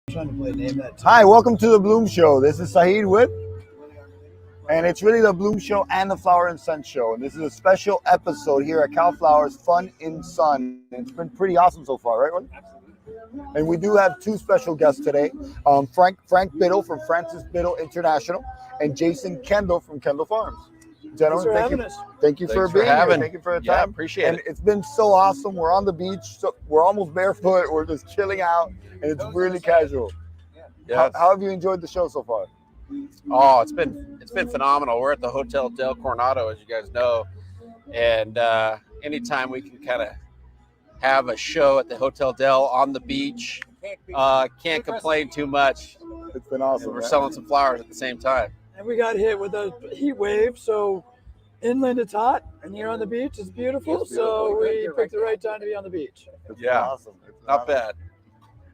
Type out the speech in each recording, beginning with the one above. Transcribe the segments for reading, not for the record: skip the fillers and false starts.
Trying to play name that. Hi, welcome to the Bloom Show. This is Saeed with, and it's really the Bloom Show and the Flower and Scent Show. And this is a special episode here at CalFlowers, Fun in Sun. It's been pretty awesome so far, right, Juan? And we do have two special guests today: Frank Biddle from Francis Biddle International, and Jason Kendall from Kendall Farms. Gentlemen, thank you for being here. Thank you for your time. Yeah, appreciate it. It's been so awesome. We're on the beach, so we're almost barefoot. We're just chilling out, and it's really casual. Yes. How have you enjoyed the show so far? Oh, it's been phenomenal. We're at the Hotel Del Coronado, as you guys know, and anytime we can kind of have a show at the Hotel Del on the beach, can't complain too much. It's been awesome. And we're selling some flowers at the same time. And we got hit with a heat wave, so inland it's hot, and here on the beach it's beautiful. So we picked the right time to be on the beach. It's been awesome. Not bad.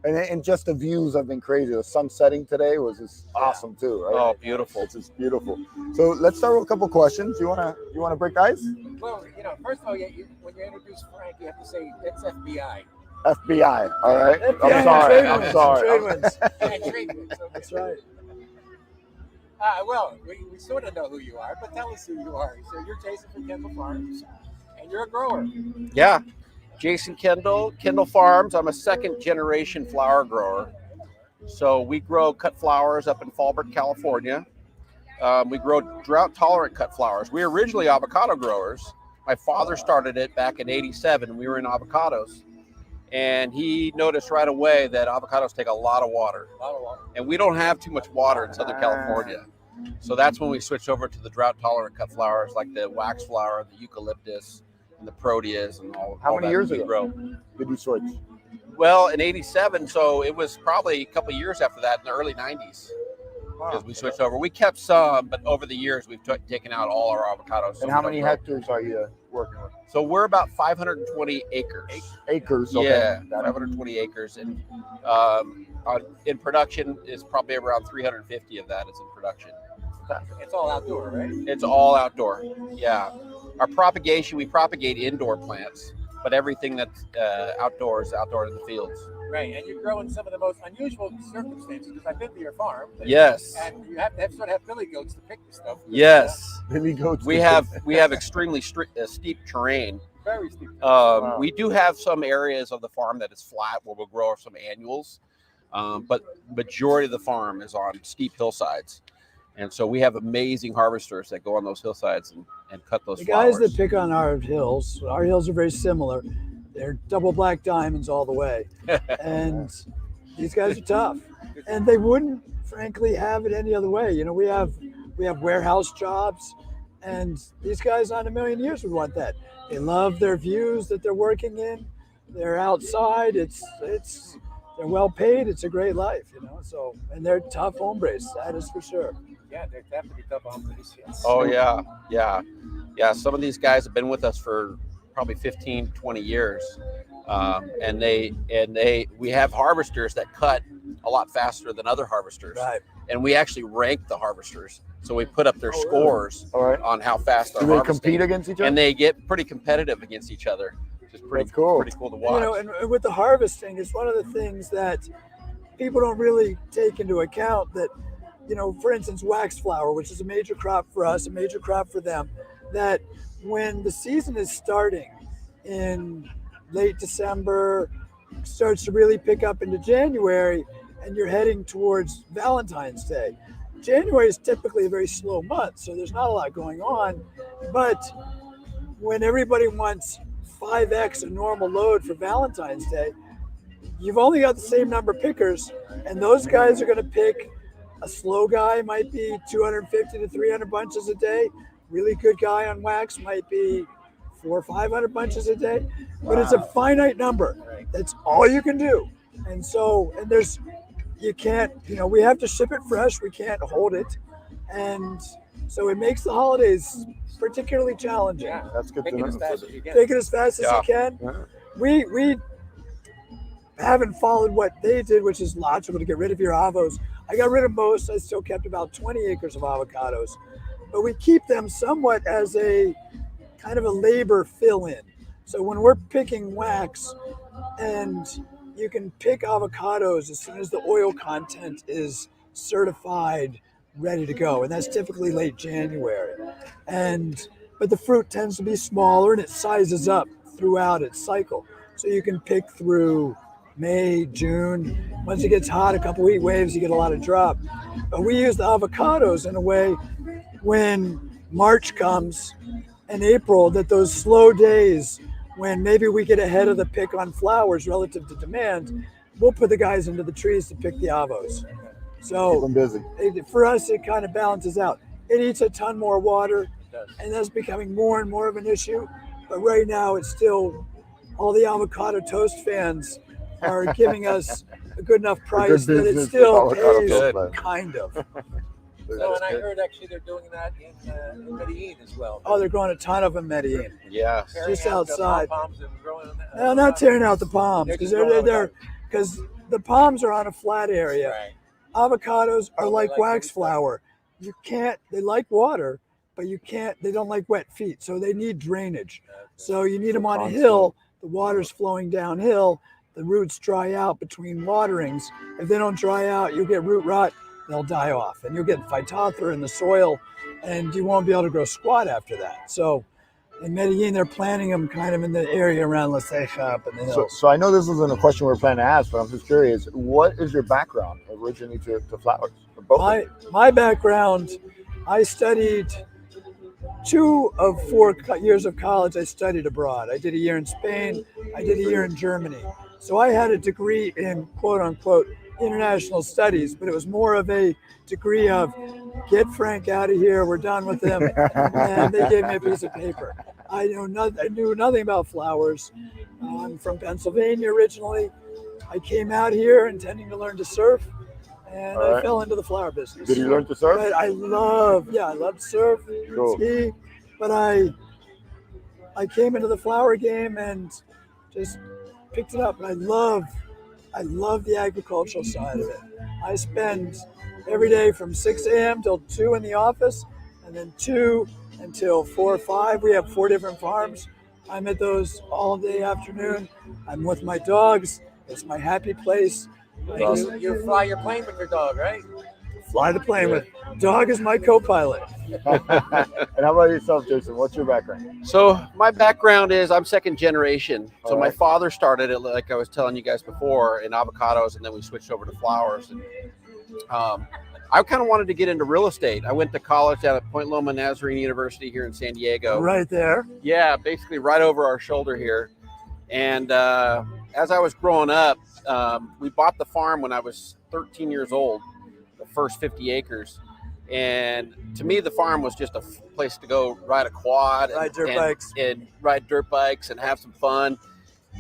And just the views have been crazy. The sun setting today was just awesome too, right? Oh, beautiful. It's just beautiful. So let's start with a couple questions. You wanna break the ice? Well, first of all, when you introduce Frank, you have to say it's FBI. FBI. All right. FBI, I'm sorry. Trade winds. That's right. Well, we sort of know who you are, but tell us who you are. So you're Jason from Kendall Farms, and you're a grower. Yeah. Jason Kendall, Kendall Farms. I'm a second-generation flower grower. So we grow cut flowers up in Fallbrook, California. We grow drought-tolerant cut flowers. We were originally avocado growers. My father started it back in '87, and we were in avocados. And he noticed right away that avocados take a lot of water. And we don't have too much water in Southern California. So that's when we switched over to the drought-tolerant cut flowers like the wax flower, the eucalyptus, and the proteas, and all. How many years ago did you switch? Well, in '87, so it was probably a couple of years after that, in the early '90s, because we switched over. We kept some, but over the years, we've taken out all our avocados. And how many hectares are you working with? So we're about 520 acres. Acres, okay. Yeah, 520 acres. And in production, is probably around 350 of that is in production. It's all outdoor, right? It's all outdoor, yeah. Our propagation, we propagate indoor plants, but everything that's outdoors in the fields. Right, and you're growing some of the most unusual circumstances, because I've been to your farm. Yes. And you have to sort of have billy goats to pick the stuff. Yes. Billy goats. We have extremely steep terrain. Very steep. We do have some areas of the farm that is flat where we'll grow some annuals, but majority of the farm is on steep hillsides. And so we have amazing harvesters that go on those hillsides and cut those flowers. The guys that pick on our hills are very similar. They're double black diamonds all the way. And these guys are tough. And they wouldn't, frankly, have it any other way. We have warehouse jobs, and these guys on a million years would want that. They love their views that they're working in. They're outside. They're well paid. It's a great life, So, and they're tough hombres, that is for sure. Yeah, they're definitely tough hombres. Yes. Oh yeah. Some of these guys have been with us for probably 15, 20 years, and we have harvesters that cut a lot faster than other harvesters, right? And we actually rank the harvesters, so we put up their scores on how fast they're Do they harvesting. compete against each other? And they get pretty competitive against each other. Which is pretty cool. Pretty cool to watch. And with the harvesting, it's one of the things that people don't really take into account. That for instance, wax flower, which is a major crop for us, a major crop for them, that when the season is starting in late December, starts to really pick up into January, and you're heading towards Valentine's Day. January is typically a very slow month, so there's not a lot going on. But when everybody wants 5x a normal load for Valentine's Day, you've only got the same number of pickers, and those guys are going to pick. A slow guy might be 250 to 300 bunches a day. Really good guy on wax might be 400 or 500 bunches a day. But it's a finite number. That's all you can do. And so, you can't, we have to ship it fresh. We can't hold it. And so it makes the holidays particularly challenging. Yeah, that's good to know. Take it as fast as you can. Yeah. We haven't followed what they did, which is logical to get rid of your avos. I got rid of most. I still kept about 20 acres of avocados, but we keep them somewhat as a kind of a labor fill-in. So when we're picking wax and you can pick avocados as soon as the oil content is certified, ready to go, and that's typically late January. But the fruit tends to be smaller and it sizes up throughout its cycle, so you can pick through May, June. Once it gets hot, a couple heat waves, you get a lot of drop. But we use the avocados in a way when March comes and April, that those slow days when maybe we get ahead of the pick on flowers relative to demand, we'll put the guys into the trees to pick the avos. Keep So them busy. for us, it kind of balances out. It eats a ton more water, and that's becoming more and more of an issue. But right now, it's still, all the avocado toast fans are giving us a good enough price that it business still with avocado pays, toast, man. kind of. So, and I heard actually they're doing that in Medellin as well. Oh, they're growing a ton of them in Medellin. Yeah. Tearing just out the outside. pom-poms and growing them. No, not tearing out the palms, They're because just growing they're because the palms are on a flat area. Right. Avocados are Oh, they like like wax heavy stuff. flower. You can't. They like water, but you can't. They don't like wet feet, so they need drainage. So you need them on a constant. hill. The water's flowing downhill. The roots dry out between waterings. If they don't dry out, you'll get root rot. They'll die off, and you'll get phytophthora in the soil, and you won't be able to grow squat after that. So in Medellin, they're planting them kind of in the area around La Ceja up in the hills. So I know this isn't a question we're planning to ask, but I'm just curious. What is your background originally to flowers? For both of you? My background, I studied 2 of 4 years of college. I studied abroad. I did a year in Spain. I did a year in Germany. So I had a degree in quote unquote international studies, but it was more of a degree of get Frank out of here. We're done with him. And they gave me a piece of paper. I knew nothing about flowers. I'm from Pennsylvania originally. I came out here intending to learn to surf, and I fell into the flower business. Did you learn to surf? But I love to surf, Cool. ski, but I came into the flower game and just picked it up. And I love the agricultural side of it. I spend every day from 6 a.m. till 2 in the office, and then 2 until 4 or 5. We have 4 different farms. I'm at those all day afternoon. I'm with my dogs. It's my happy place. You fly your plane with your dog, right? Fly the plane with. Dog is my co-pilot. And how about yourself, Jason? What's your background? So my background is I'm second generation. So All my right. father started it, like I was telling you guys before, in avocados, and then we switched over to flowers. And I kind of wanted to get into real estate. I went to college down at Point Loma Nazarene University here in San Diego. Right there. Yeah, basically right over our shoulder here. And as I was growing up, we bought the farm when I was 13 years old, the first 50 acres. And to me, the farm was just a place to go ride a quad, Ride dirt bikes. and ride dirt bikes and have some fun.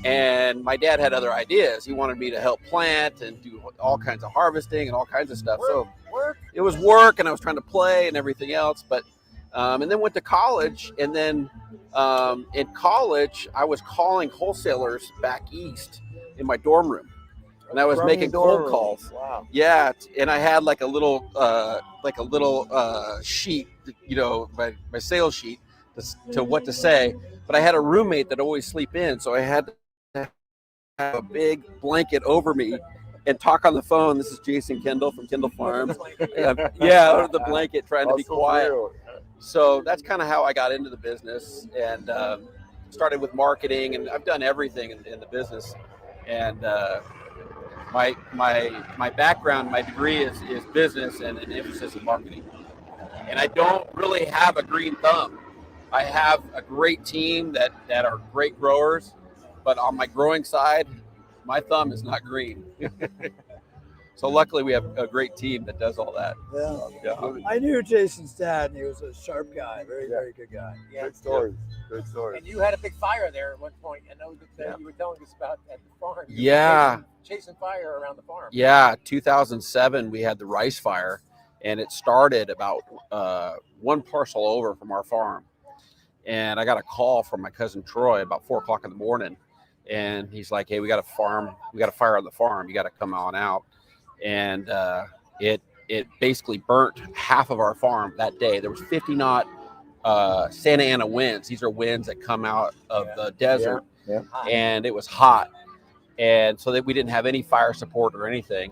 And my dad had other ideas. He wanted me to help plant and do all kinds of harvesting and all kinds of stuff. So it was work, and I was trying to play and everything else. But and then went to college, and then in college, I was calling wholesalers back east in my dorm room, and I was From making your dorm cold room. calls. Wow. Yeah, and I had like a little sheet, my sales sheet to what to say. But I had a roommate that always sleep in, so I had to have a big blanket over me and talk on the phone. This is Jason Kendall from Kendall Farms. Under the blanket, trying to be Also quiet. real. So that's kind of how I got into the business, and started with marketing, and I've done everything in the business. And my background, my degree is business and an emphasis in marketing. And I don't really have a green thumb. I have a great team that are great growers, but on my growing side, my thumb is not green. So luckily we have a great team that does all that. Yeah. I knew Jason's dad, and he was a sharp guy, very good guy. Yeah. Great stories. Great stories. And you had a big fire there at one point. I know that you were telling us about at the farm. You were Yeah. chasing fire around the farm. Yeah, 2007 we had the rice fire, and it started about 1 parcel over from our farm. And I got a call from my cousin Troy about 4 o'clock in the morning, and he's like, "Hey, we got a fire on the farm. You got to come on out." And it basically burnt half of our farm that day. There was 50 knot Santa Ana winds. These are winds that come out of the desert, Yeah. and it was hot. and so that we didn't have any fire support or anything,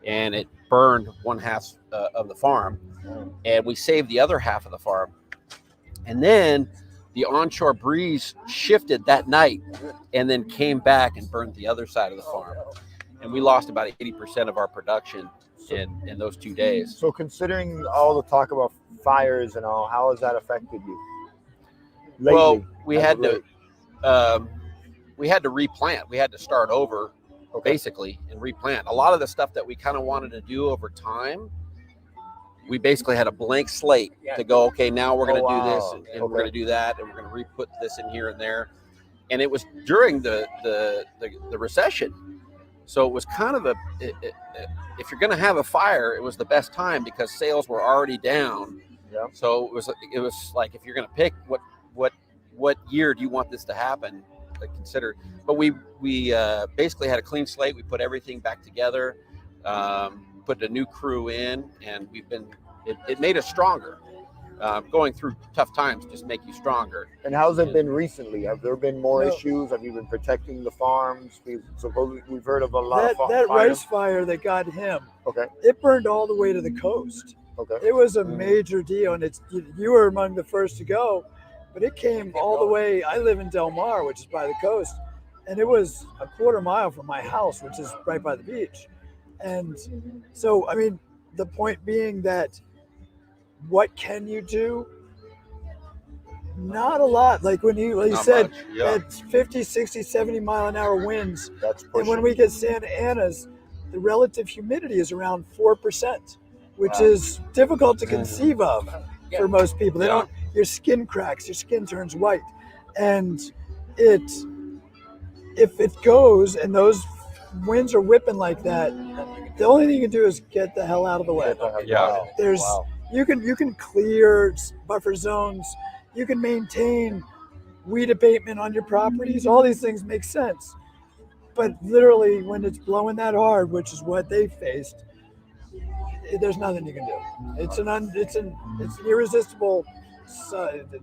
and it burned one half of the farm, and we saved the other half of the farm. And then the onshore breeze shifted that night and then came back and burned the other side of the farm. And we lost about 80% of our production in those 2 days. So considering all the talk about fires and all, how has that affected you lately? Well, we had to replant. We had to start over, basically, and replant. A lot of the stuff that we kind of wanted to do over time, we basically had a blank slate to go, okay, now we're going to do this, and we're going to do that, and we're going to re-put this in here and there. And it was during the recession. So it was kind of if you're going to have a fire, it was the best time because sales were already down. Yeah. So it was like, if you're going to pick what year do you want this to happen, consider. But we basically had a clean slate. We put everything back together, put a new crew in, and it made us stronger. Going through tough times just make you stronger. And how's it been recently? Have there been more issues? Have you been protecting the farms? We've heard of a lot of that fires. rice fire that got him. Okay. It burned all the way to the coast. Okay. It was a major deal, and you were among the first to go, but it came all the way. I live in Del Mar, which is by the coast, and it was a quarter mile from my house, which is right by the beach. And so, I mean, the point being that what can you do? Not a lot. Like when you said that 50, 60, 70 mile an hour winds. That's and when we get Santa Ana's, the relative humidity is around 4%, which is difficult to conceive of for most people. They don't. Your skin cracks. Your skin turns white, and if it goes and those winds are whipping like that, the only thing you can do is get the hell out of the way. Yeah. You can clear buffer zones. You can maintain weed abatement on your properties. All these things make sense. But literally, when it's blowing that hard, which is what they faced, there's nothing you can do. It's an irresistible.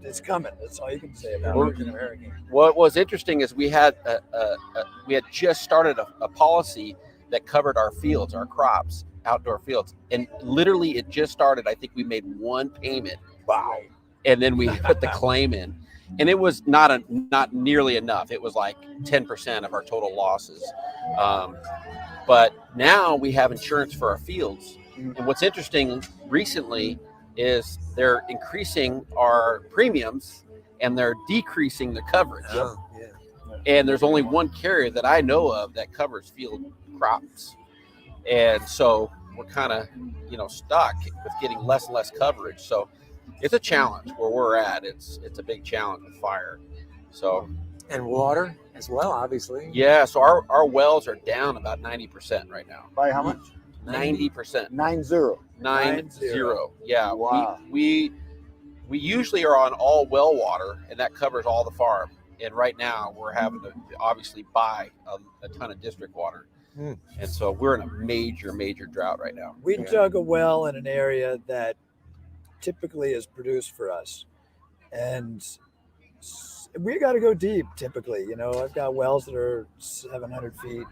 It's coming. That's all you can say about it. What was interesting is we had just started a policy that covered our fields, our crops, outdoor fields, and literally it just started. I think we made one payment. Wow. And then we put the claim in, and it was not nearly enough. It was like 10% of our total losses. But now we have insurance for our fields. And what's interesting recently is they're increasing our premiums and they're decreasing the coverage. And there's only one carrier that I know of that covers field crops. And so we're kind of, stuck with getting less and less coverage. So it's a challenge where we're at. It's a big challenge with fire. So, and water as well, obviously. Yeah. So our wells are down about 90% right now. By how much? 90%. 90. Yeah. Wow. We usually are on all well water, and that covers all the farm. And right now we're having to obviously buy a ton of district water. And so we're in a major, major drought right now. We dug a well in an area that typically is produced for us. And we got to go deep typically. I've got wells that are 700 feet.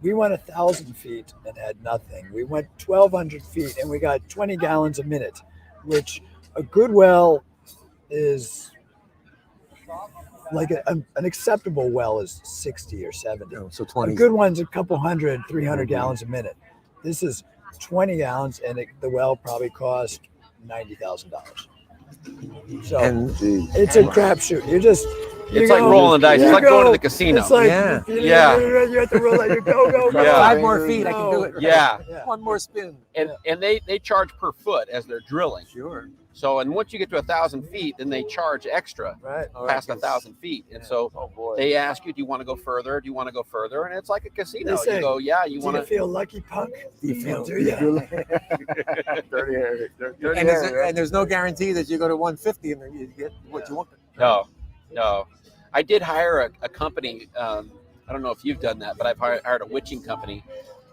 We went 1,000 feet and had nothing. We went 1,200 feet and we got 20 gallons a minute, which a good well is like an acceptable well is 60 or 70. So 20. A good one's a couple hundred, 300 gallons a minute. This is 20 gallons, and the well probably cost $90,000. So it's a crapshoot. It's like rolling the dice. It's like going to the casino. It's like you have to roll out. You go. 5 more feet, I can do it. Right? Yeah. One more spin. And they charge per foot as they're drilling. Sure. So, and once you get to 1,000 feet, then they charge extra past 1,000 feet. And so they ask you, do you want to go further? Do you want to go further? And it's like a casino. Say, you go, yeah, you want to feel lucky, punk? Do you feel Dirty hair. And there's no guarantee that you go to 150 and you get what you want. No. I did hire a company. I don't know if you've done that, but I've hired a witching company.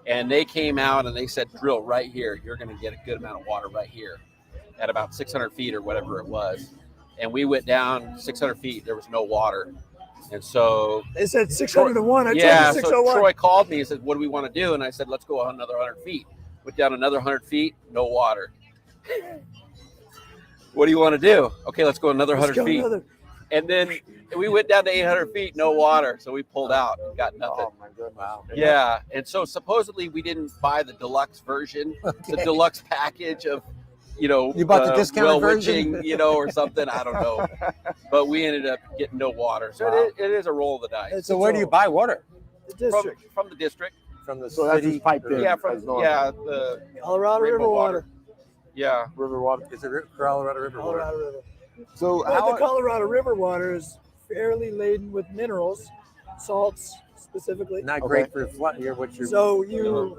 And they came out and they said, drill right here. You're going to get a good amount of water right here at about 600 feet or whatever it was. And we went down 600 feet. There was no water. And so They said 600 to 1. I yeah, told you so 601. Troy called me and said, what do we want to do? And I said, let's go another 100 feet. Went down another 100 feet, no water. What do you want to do? Okay, let's go another 100 feet. And then we went down to 800 feet, no water. So we pulled out and got nothing. Oh, my goodness. Wow. Yeah. And so supposedly we didn't buy the deluxe version, the deluxe package of, you bought the discounted version, or something. I don't know. But we ended up getting no water. So it is a roll of the dice. So where do you buy water? The district. From the district. From the So that's city? just piped in. Yeah, the Colorado Rainbow River water. Yeah. river water. Is it Colorado River water? Colorado River. So But the Colorado River water is fairly laden with minerals, salts specifically. Not great for what you're. So you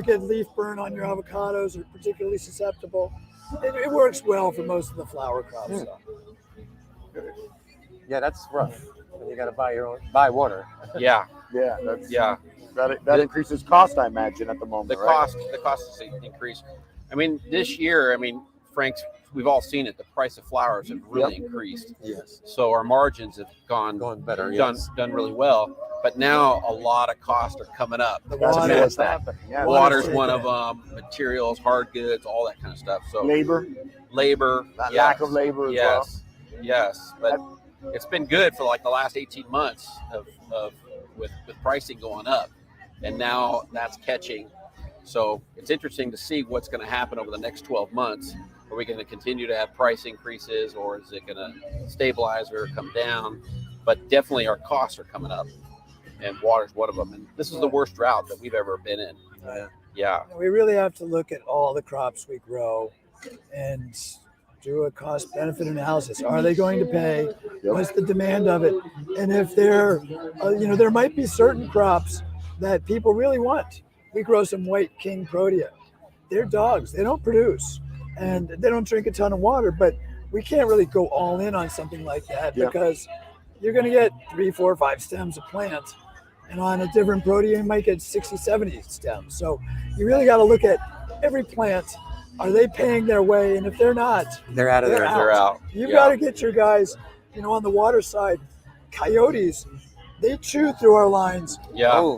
get leaf burn on your avocados, are particularly susceptible. It works well for most of the flower crops. So. Yeah, that's rough. When you got to buy water. Yeah. Yeah, Yeah. that increases cost, I imagine, at the moment. The cost has increased. I mean, this year, Frank's, we've all seen it. The price of flowers have really increased. Yes. So our margins have gone better. Done really well. But now a lot of costs are coming up. The That's water, what's happening. Yeah, Water's one of them. Materials, hard goods, all that kind of stuff. So labor, lack of labor as well. Yes. But it's been good for like the last 18 months with pricing going up, and now that's catching. So it's interesting to see what's going to happen over the next 12 months. Are we going to continue to have price increases, or is it going to stabilize or come down? But definitely our costs are coming up, and water's one of them. And this is the worst drought that we've ever been in. Yeah. We really have to look at all the crops we grow and do a cost benefit analysis. Are they going to pay? What's the demand of it? And if there might be certain crops that people really want. We grow some white king protea. They're dogs. They don't produce and they don't drink a ton of water, but we can't really go all in on something like that because you're going to get 3, 4, 5 stems of plant. And on a different protea, you might get 60, 70 stems. So you really got to look at every plant. Are they paying their way? And if they're not, they're out of there. They're out. You've got to get your guys, on the water side. Coyotes, they chew through our lines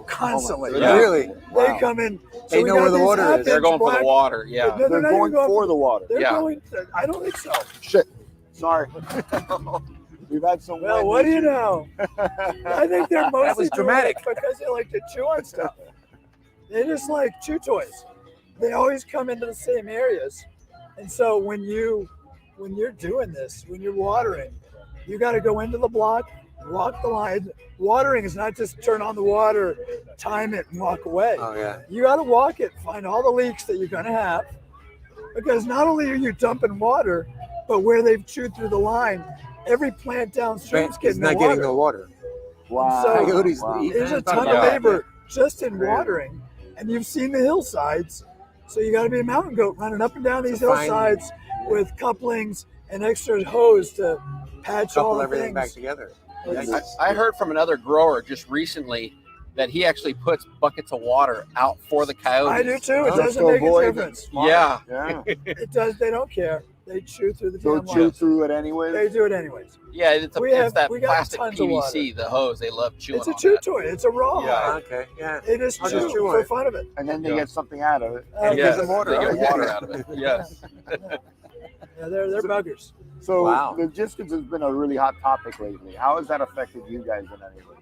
constantly. Yeah. Really? They come in. So they know where the water is. They're going for the water. Yeah. No, They're going for the water. They're going. I don't think so. Shit. Sorry. We've had some. Well, what do you know? I think they're mostly dramatic because they like to chew on stuff. They just like chew toys. They always come into the same areas, and so when you're doing this, when you're watering, you got to go into the block, walk the line. Watering is not just turn on the water, time it, and walk away. Oh yeah. You got to walk it, find all the leaks that you're going to have, because not only are you dumping water, but where they've chewed through the line, every plant downstream's getting no water. Getting no water. Wow. So Coyotes there's a ton of labor just in watering, and you've seen the hillsides. So you got to be a mountain goat running up and down these hillsides with couplings and extra hose to patch all the everything things back together. I heard from another grower just recently that he actually puts buckets of water out for the coyotes. I do too. It doesn't make a difference. Yeah. It does. They don't care. They chew through the damn chew lines. through it anyway. They do it anyways. Yeah, it's that we got plastic tons of water. PVC, the hose. They love chewing It's a on chew that. toy. It's a raw. Yeah. Okay. Yeah. They just chew for fun of it. And then they get something out of it. And Yes, gives them water. they get water out of it. Yes. Yeah, they're buggers. So Wow. logistics has been a really hot topic lately. How has that affected you guys in any way?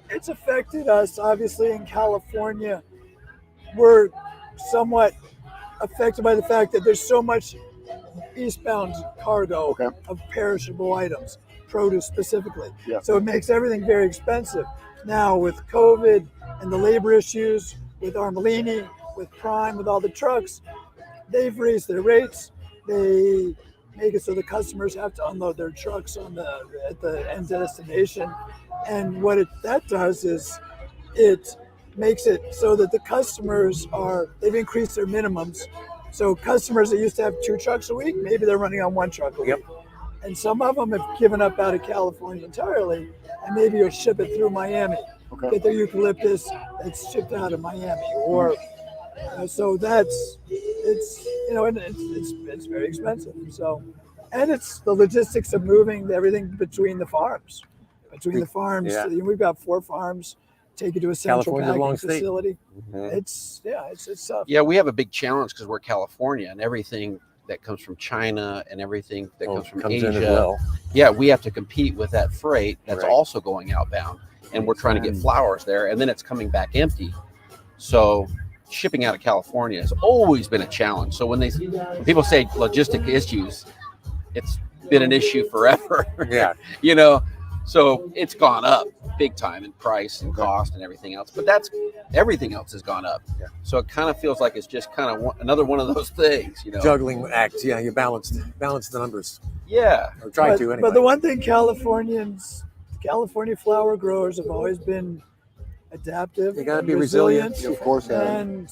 It's affected us, obviously, in California. We're somewhat affected by the fact that there's so much eastbound cargo of perishable items, produce specifically. Yeah. So it makes everything very expensive. Now with COVID and the labor issues, with Armelini, with Prime, with all the trucks, they've raised their rates. They make it so the customers have to unload their trucks at the end destination. And what that does is it makes it so that the customers they've increased their minimums. So customers that used to have 2 trucks a week, maybe they're running on 1 truck a week. And some of them have given up out of California entirely, and maybe you'll ship it through Miami. Get their eucalyptus, it's shipped out of Miami, or so it's very expensive. So And it's the logistics of moving everything between the farms. Yeah. We've got 4 farms. Take it to a central California's a long packing state. facility. Mhm. It's tough. Yeah, we have a big challenge because we're California, and everything that comes from China and everything that comes from comes Asia. in as well. Yeah, we have to compete with that freight that's Right. also going outbound, and we're trying to get flowers there, and then it's coming back empty. So shipping out of California has always been a challenge. So when people say logistic issues, it's been an issue forever. Yeah. You know, so it's gone up big time in price and cost and everything else. But everything else has gone up. Yeah. So it kind of feels like it's just kind of another one of those things, you know. Juggling acts. Yeah, you balance the numbers. Yeah. Or try to anyway. But the one thing California flower growers have always been adaptive. You gotta and be resilient. Of course, And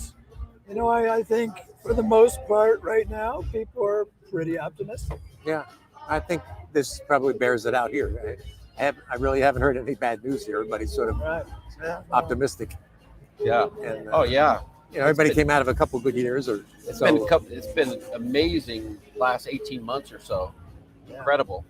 I think for the most part right now, people are pretty optimistic. Yeah, I think this probably bears it out here. I really haven't heard any bad news here. Everybody's sort of Right. Yeah. optimistic. Yeah. And, Oh yeah. everybody came out of a couple good years. It's been amazing last 18 months or so. Yeah. Incredible.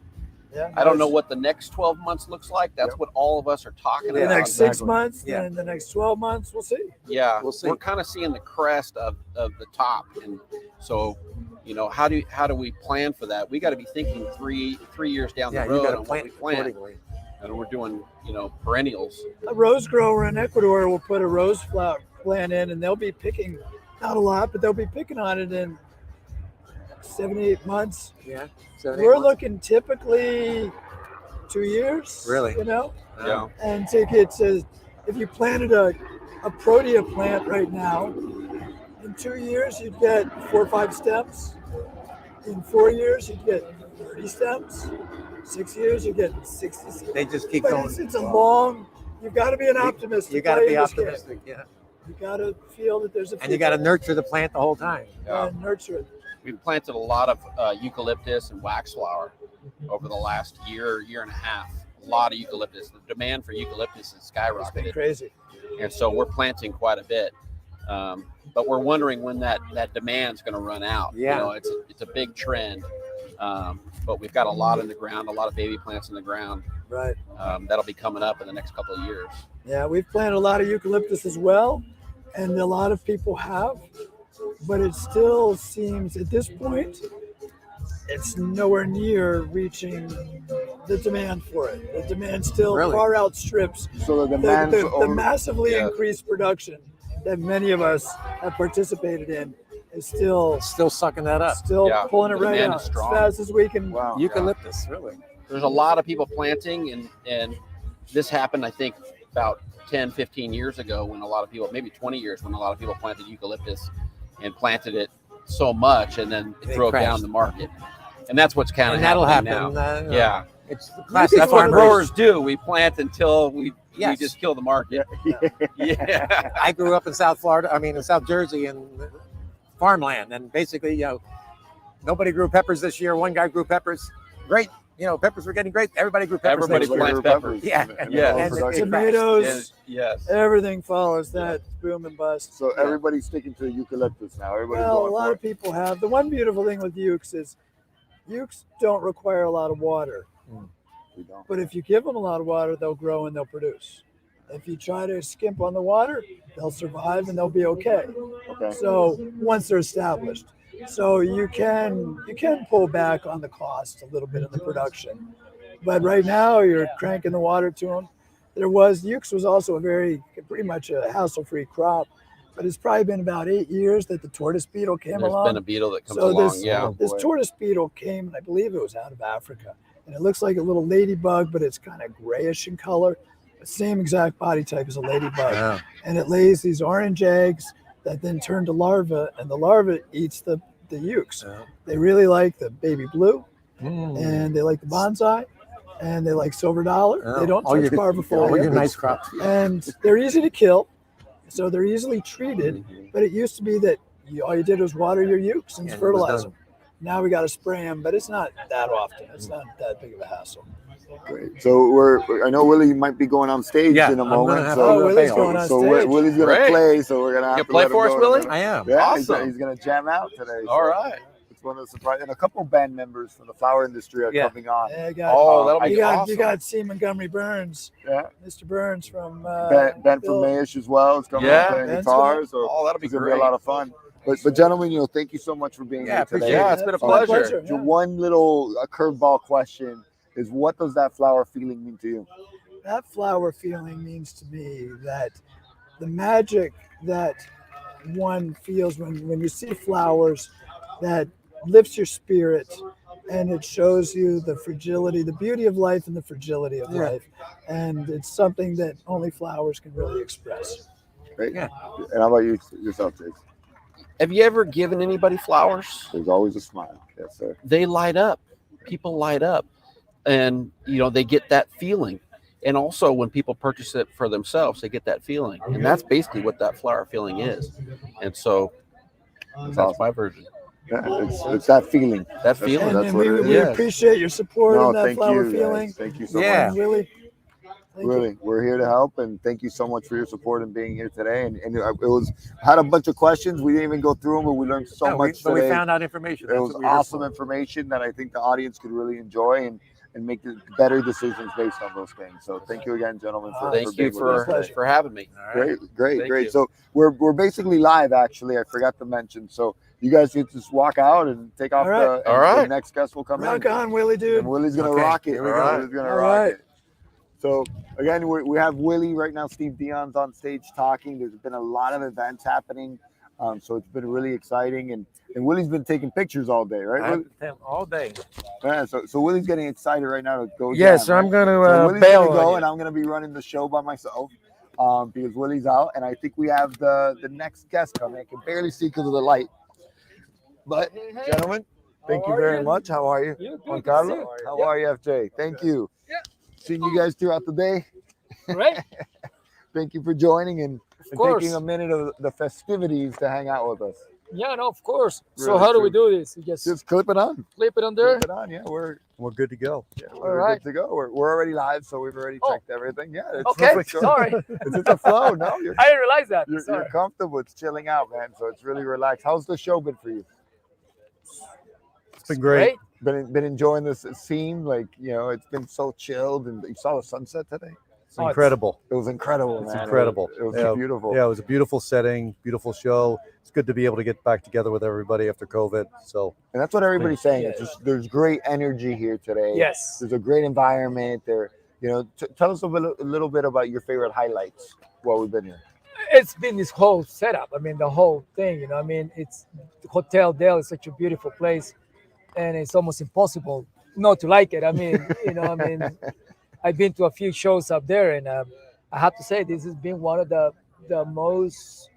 Yeah. I don't know what the next 12 months looks like. That's what all of us are talking The about. next 6 exactly. months, Yeah. and the next 12 months, we'll see. Yeah, We'll see. We're kind of seeing the crest of the top, and so how do we plan for that? We got to be thinking three years down Yeah, the you road got to on what plant we plant, accordingly. and we're doing perennials. A rose grower in Ecuador will put a rose flower plant in, and they'll be picking, not a lot, but they'll be picking on it in 7 to 8 months. Yeah. 7, 8 We're months. looking typically 2 years. Really? Yeah, And take it to, if you planted a protea plant right now, in 2 years you'd get 4 or 5 stems. In 4 years you'd get 30 stems. 6 years you get 60 stems. They just keep But going. it's a long. You've got to be an optimist. You got to be optimistic. Yeah. You got to feel that there's a. And you got to nurture the plant the whole time. and nurture it. we've planted a lot of eucalyptus and waxflower over the last year and a half. A lot of eucalyptus. The demand for eucalyptus has It's been skyrocketed, crazy. and so we're planting quite a bit. But we're wondering when that demand's going to run out. Yeah. It's a big trend. But we've got a lot in the ground, a lot of baby plants in the ground. Right. That'll be coming up in the next couple of years. Yeah, we've planted a lot of eucalyptus as well, and a lot of people have, but it still seems at this point it's nowhere near reaching the demand for it. The demand still Really? far outstrips So the demand the massively Yeah. increased production that many of us have participated in is still Sucking that up. Yeah, pulling it the right demand out is as strong. fast as we can. Wow. Eucalyptus, really. There's a lot of people planting, and this happened, I think, about 10, 15 years ago when a lot of people, maybe 20 years, when a lot of people planted eucalyptus and planted it so much, and then it They drove crashed. down the market. And that's what's kind of And that'll happening happen. now. Yeah. It's the That's classic That's what farmers. growers do. We plant until we Yes. just kill the market. Yeah. I grew up in South Florida. I mean, in South Jersey, in farmland, and basically, nobody grew peppers this year. One guy grew peppers. Great. Peppers were getting great. Everybody grew peppers. Everybody next year. plants peppers. Yeah. Yeah. And it Tomatoes, Yes. everything follows that boom and bust. So everybody's sticking to eucalyptus now. Everybody's Well, a going lot for of people have. The one beautiful thing with ukes is ukes don't require a lot of water, it. We don't. but if you give them a lot of water, they'll grow and they'll produce. If you try to skimp on the water, they'll survive and they'll be okay. Okay. So once they're established, so you can pull back on the cost a little bit in the production, but right now you're cranking the water to them. Ukes was also pretty much a hassle-free crop, but it's probably been about 8 years that the tortoise beetle came There's along. been a beetle that comes So along. this- Yeah. This boy. tortoise beetle came, I believe it was out of Africa, and it looks like a little ladybug, but it's kind of grayish in color. The same exact body type as a ladybug, Yeah. and it lays these orange eggs that then turn to larvae, and the larva eats the ukes. Yeah. They really like the baby blue, Mm. and they like the bonsai, and they like silver dollar. Yeah. They don't All touch your- All parvifolia, your nice crops. and they're easy to kill, so they're easily treated. But it used to be that all you did was water your ukes and And it was fertilize done. them. Now we got to spray them, but it's not that often. It's not that big of a hassle. Great. So I know Willie might be going on stage Yeah, in a I'm gonna moment. have So, to Willie's fail. going on so stage. Willie's gonna Great. play. So we're gonna have You to play let him for us, go in a Willie? minute. I am. Yeah, Awesome. he's gonna jam out today. All right. That's one of the surprises. And a couple band members from the flower industry are coming on. Yeah, I got, Oh, that'll be you got awesome. you got C. Montgomery Burns, Yeah. Mr. Burns from Ben from Bill. Mayish as well is coming Yeah. on playing Ben's guitar. So Oh, that'll be it's gonna great. be a lot of fun. But gentlemen, thank you so much for being here today. Yeah, it's been a My pleasure. yeah. One little curveball question is, what does that flower feeling mean to you? That flower feeling means to me that the magic that one feels when you see flowers, that lifts your spirit, and it shows you the fragility, the beauty of life and the fragility of life. And it's something that only flowers can really express. Great. Yeah. And how about yourself, Jason? Have you ever given anybody flowers? There's always a smile. Yes, sir. They light up. People light up, and they get that feeling. And also, when people purchase it for themselves, they get that feeling, and that's basically what that flower feeling is. And so, that's awesome. my version. Yeah, it's that feeling. That feeling. And, That's and what we, it we is. appreciate your support No, in that thank flower you. feeling. Guys. Thank you so Yeah. much. And really, thank you. Really, we're here to help, and thank you so much for your support and being here today. And it had a bunch of questions. We didn't even go through them, but we learned so much But we today. found out information. It That's was what we're here awesome for. information that I think the audience could really enjoy and make better decisions based on those things. So thank you again, gentlemen, for Thank you being with us today. for having me. All right. Great. Thank Great. you. So we're basically live. Actually, I forgot to mention. So you guys can just walk out and take off All right. and All right. the next guest will come Rock in. on, Willie, dude. And Willie's gonna Okay, rock it. here we go. Willie's gonna All rock right. it. So again, we have Willie right now. Steve Dion's on stage talking. There's been a lot of events happening, so it's been really exciting. And Willie's been taking pictures all day, right? Willie? All day. Yeah. So Willie's getting excited right now to go. Yes, jam, I'm right? going So to Willie's bail gonna go, on you. and I'm gonna be running the show by myself because Willie's out, and I think we have the next guest coming. I can barely see because of the light. But gentlemen, thank you very much. How are you? Juan Carlos? How are you, FJ? Thank you. Yeah. Seeing you guys throughout the day. Right? Thank you for joining and course. taking a minute of the festivities to hang out with us. Yeah, no, of course. So Really how do we true. do this? We just Just clip it on. flip it on there. Clip it on. Yeah, we're good to go. we're right. good to go. We're already live, so we've already Oh. checked everything. Yeah. It's Okay, perfect. sorry. It's just a flow. No, you're, I didn't realize that. you're Sorry. comfortable. It's chilling out, man. So it's really relaxed. How's the show been for you? It's been great. Been enjoying this scene? Like, it's been so chilled, and you saw the sunset today. It's incredible. It was incredible, It's man. incredible. It was Yeah. beautiful. Yeah, it was a beautiful setting, beautiful show. It's good to be able to get back together with everybody after COVID. So And that's what everybody's saying. It's just there's great energy here today. Yes. There's a great environment there. Tell us a little bit about your favorite highlights while we've been here. It's been this whole setup. I mean, the whole thing, it's Hotel Dell is such a beautiful place, and it's almost impossible not to like it. I've been to a few shows up there, and I have to say this has been one of the most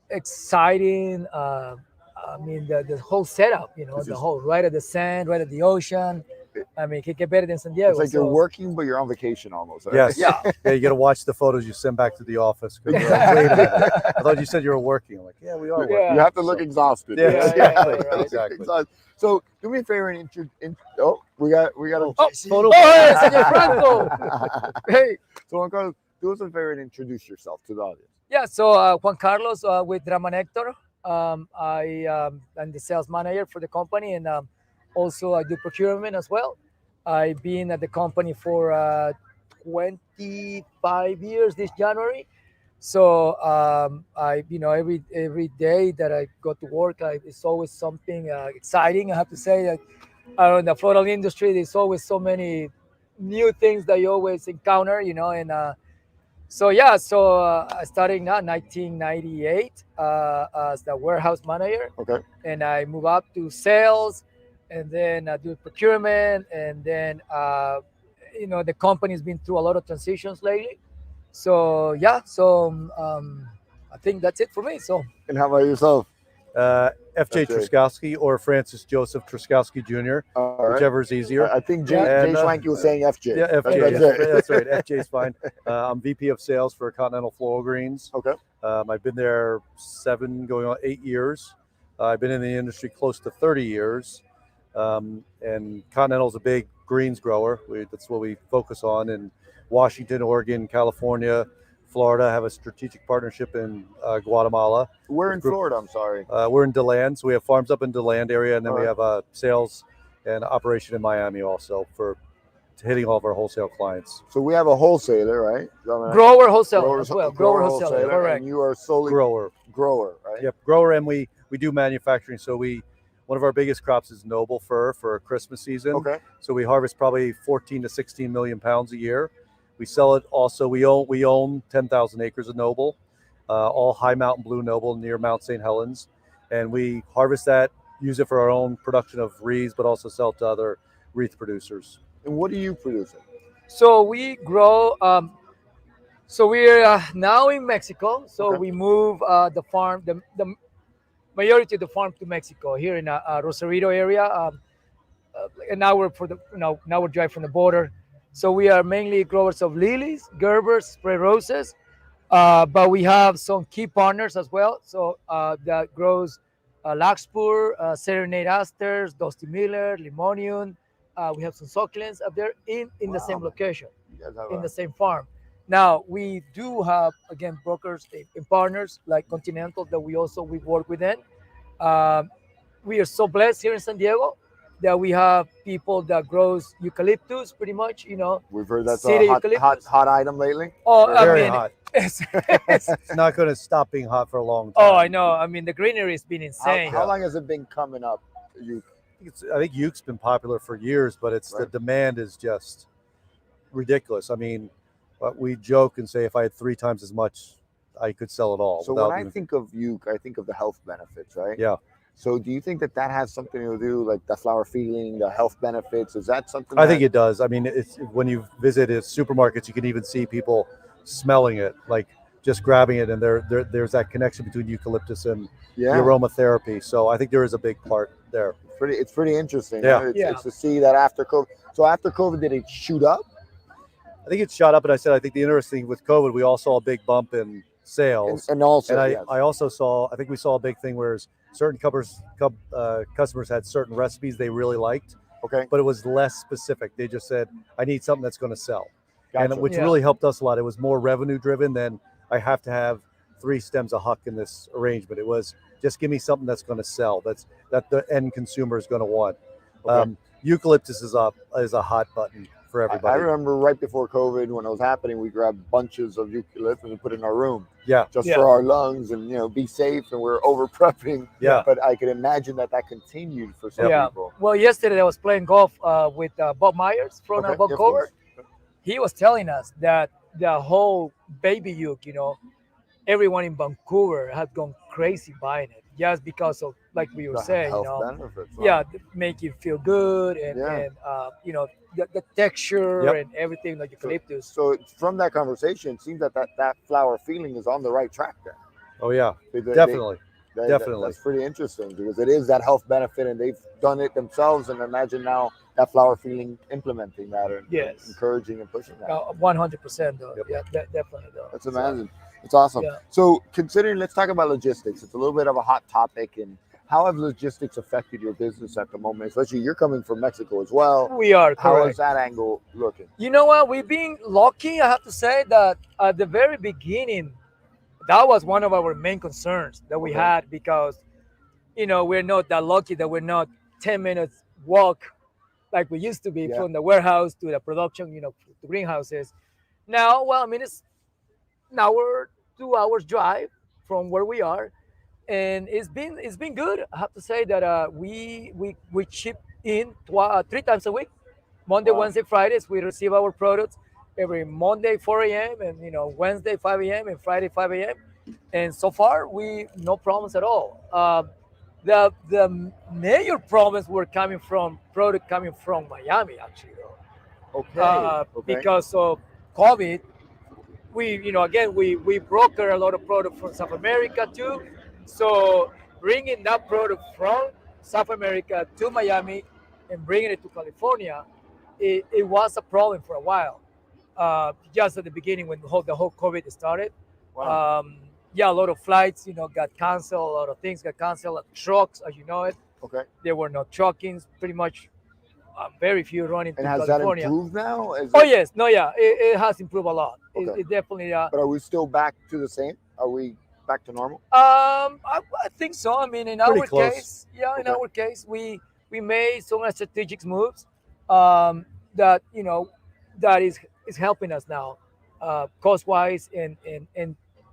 exciting. The whole setup. The whole right at the sand, right at the ocean. It can get better than San Diego. It's like you're working, but you're on vacation almost. Right? yes, Yeah. You got to watch the photos you send back to the office. 'Cause you're like, wait a minute. I thought you said you were working. I'm like, yeah, we are working. Yeah. You have to look exhausted. Yeah, exactly, right. Exactly. So do me a favor and we got a Photo. Oh, hey, Señor Franco. Hey. So Juan Carlos, do us a favor and introduce yourself to the audience. Yeah, so Juan Carlos with Dramm and Echter. I'm the sales manager for the company, and also I do procurement as well. I've been at the company for 25 years this January. So every day that I go to work, it's always something exciting. I have to say that in the floral industry, there's always so many new things that you always encounter, and I started now 1998 as the warehouse manager. Okay. And I move up to sales, and then I do procurement, and then the company's been through a lot of transitions lately. So I think that's it for me. So And how about yourself? FJ That's it. Trzuskowski or Francis Joseph Trzuskowski Jr., All right. whichever is easier. I think Jay And, Schwanke was saying FJ. Yeah, FJ. That's it. That's right. FJ is fine. I'm VP of Sales for Continental Floral Greens. Okay. I've been there 7, going on 8 years. I've been in the industry close to 30 years. And Continental's a big greens grower. That's what we focus on in Washington, Oregon, California, Florida, have a strategic partnership in Guatemala. We're in Group- Florida. I'm sorry. We're in DeLand, so we have farms up in DeLand area, and then we Alright. have sales and operation in Miami also for hitting all of our wholesale clients. So we have a wholesaler, right? Grower wholesaler as well. Grower grower wholesaler, and correct. you are solely Grower. right? Yep, grower, and we do manufacturing. So one of our biggest crops is noble fir for Christmas season. Okay. So we harvest probably 14 to 16 million pounds a year. We sell it also. We own 10,000 acres of noble, all high mountain blue noble near Mount St. Helens, and we harvest that, use it for our own production of wreaths, but also sell to other wreath producers. And what are you producing? So we grow. So we're now in Mexico. So Okay. we move the farm, the majority of the farm to Mexico here in Rosarito area. An hour for the an hour drive from the border. So we are mainly growers of lilies, gerbers, spray roses, but we have some key partners as well. So that grows larkspur, serenade asters, dusty miller, limonium. We have some succulents up there in the same Wow. location, You guys have in the same farm. Now we do have again brokers and partners like Continental that we work with them. We are so blessed here in San Diego that we have people that grows eucalyptus pretty much. we've heard that's city a hot eucalyptus. item lately. Oh, Very I mean, hot. it's, It's not going to stop being hot for a long time. oh, I know. I mean, the greenery has been How, insane. how long has it been coming up? I think Uke's been popular for years, but the Right. demand is just ridiculous. I mean, we joke and say if I had 3 times as much, I could sell it all. So without when I even- think of uke, I think of the health benefits, right? Yeah. So do you think that has something to do, like the flower feeling, the health benefits? Is that something? I think it does. I mean, it's when you visit supermarkets, you can even see people smelling it, like just grabbing it, and there's that connection between eucalyptus and the aromatherapy. So I think there is a big part there. It's pretty interesting. Yeah. Huh? It's, Yeah. it's to see that after COVID. So after COVID, did it shoot up? I think it shot up, and I said I think the interesting with COVID, we all saw a big bump in sales. And also, And yes. I also saw, I think we saw a big thing where certain customers had certain recipes they really liked, okay, but it was less specific. They just said, I need something that's going to sell. gotcha. And which Yeah. really helped us a lot. It was more revenue driven than I have to have 3 stems of huck in this arrangement. It was just give me something that's going to sell. That the end consumer is going to want. Okay. Eucalyptus is a hot button for I everybody. remember right before COVID when it was happening, we grabbed bunches of eucalyptus and put it in our room Yeah. just Yeah. for our lungs and be safe. And we're over prepping. Yeah. But I could imagine that continued for some Yeah. people. Well, yesterday I was playing golf with Bob Myers from Okay, Bob yeah, of Cover. course. He was telling us that the whole baby uke, everyone in Vancouver had gone crazy buying it just because of, like we were The saying, health benefits. Right? yeah, make you feel good and, Yeah. and the texture Yep. and everything like eucalyptus. So from that conversation, it seems that flower feeling is on the right track there. Oh yeah, They- definitely. That- Definitely. That's pretty interesting because it is that health benefit and they've done it themselves. And imagine now that flower feeling implementing that and Yes. encouraging and pushing that. 100% though. Yep. Yeah, definitely though. That's amazing. It's awesome. Yeah. So considering, let's talk about logistics. It's a little bit of a hot topic. And how have logistics affected your business at the moment? Especially you're coming from Mexico as well. We are How correct. is that angle looking? You know what? We've been lucky. I have to say that at the very beginning, that was one of our main concerns that we Okay. had because, we're not that lucky that we're not 10 minutes walk like we used to be Yeah. from the warehouse to the production, to greenhouses. Now, well, I mean, it's an hour, 2 hours drive from where we are. And it's been good. I have to say that we ship in 3 times a week. Monday, Wow. Wednesday, Fridays, we receive our products every Monday 4 a.m. and Wednesday 5 a.m. and Friday 5 a.m. And so far we no problems at all. The major problems were coming from product coming from Miami actually though. Okay. Okay. Because of COVID. We broker a lot of product from South America too. So bringing that product from South America to Miami and bringing it to California, it was a problem for a while. Just at the beginning when the whole COVID started. Wow. A lot of flights, got canceled. A lot of things got canceled. Trucks, as you know it, Okay. there were no truckings. Pretty much, very few running to And has that California. improved now? Oh yes, no, yeah, it has improved a lot. Okay. It definitely. But are we still back to the same? Are we back to normal? I think so. I mean, in Pretty our close. case, yeah, in Okay. our case, we made some strategic moves that that is helping us now, cost wise and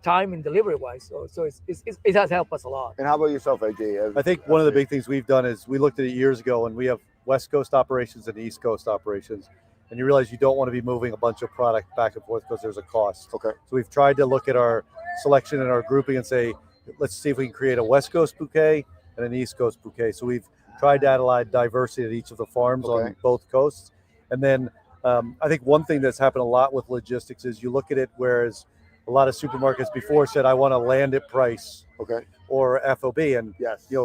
time and delivery wise. So it has helped us a lot. And how about yourself, AJ? I think one of the big things we've done is we looked at it years ago, and we have West Coast operations and East Coast operations, and you realize you don't want to be moving a bunch of product back and forth because there's a cost. Okay. So we've tried to look at our selection and our grouping and say, let's see if we can create a West Coast bouquet and an East Coast bouquet. So we've tried to add a lot of diversity at each of the farms on both coasts. And then I think one thing that's happened a lot with logistics is you look at it, whereas a lot of supermarkets before said, I want a landed price or FOB. And,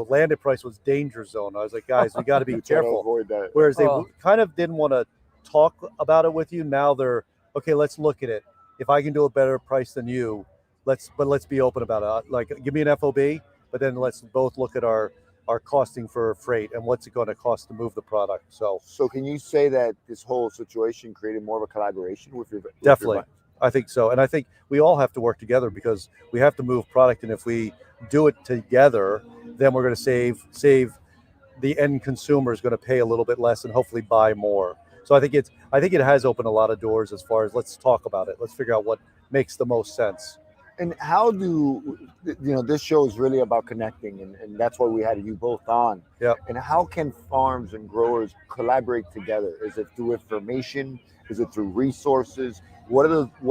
landed price was danger zone. I was like, guys, we got to be careful. Avoid that. Whereas they kind of didn't want to talk about it with you. Now they're, okay, let's look at it. If I can do a better price than you, let's be open about it. Like, give me an FOB, but then let's both look at our costing for freight and what's it going to cost to move the product. So can you say that this whole situation created more of a collaboration with your definitely? I think so. And I think we all have to work together because we have to move product. And if we do it together, then we're going to save the end consumer is going to pay a little bit less and hopefully buy more. So I think it has opened a lot of doors as far as let's talk about it. Let's figure out what makes the most sense. And how do, this show is really about connecting, and that's why we had you both on. Yeah. And how can farms and growers collaborate together? Is it through information? Is it through resources? What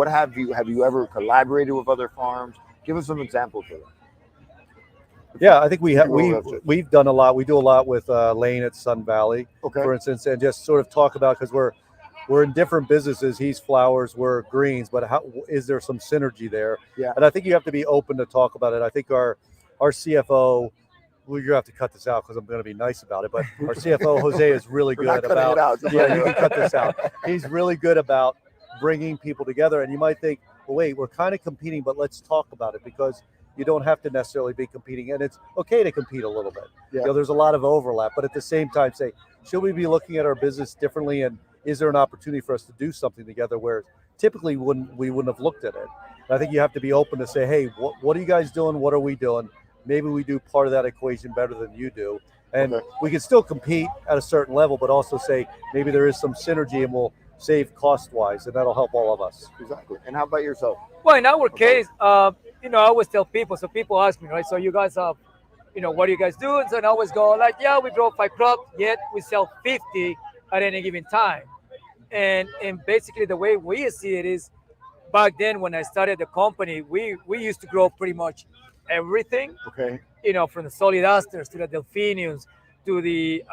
have you ever collaborated with other farms? Give us some examples of that. Yeah, I think we've done a lot. We do a lot with Lane at Sun Valley, for instance, and just sort of talk about, because we're in different businesses. He's flowers, we're greens, but how is there some synergy there? Yeah. And I think you have to be open to talk about it. I think our CFO, well, you have to cut this out because I'm going to be nice about it, but our CFO Jose is really good about. Yeah, you can cut this out. He's really good about bringing people together, and you might think, well, wait, we're kind of competing, but let's talk about it, because you don't have to necessarily be competing, and it's okay to compete a little bit. Yeah. There's a lot of overlap, but at the same time, say, should we be looking at our business differently, and is there an opportunity for us to do something together where typically we wouldn't have looked at it? And I think you have to be open to say, hey, what are you guys doing? What are we doing? Maybe we do part of that equation better than you do. And we can still compete at a certain level, but also say maybe there is some synergy and we'll save cost-wise, and that'll help all of us. Exactly. And how about yourself? Well, in our case, I always tell people, so people ask me, right, so you guys have, what do you guys do? And so I always go like, yeah, we grow 5 crops, yet we sell 50 at any given time. And basically the way we see it is, back then when I started the company, we used to grow pretty much everything. Okay. From the solid asters to the delphiniums to the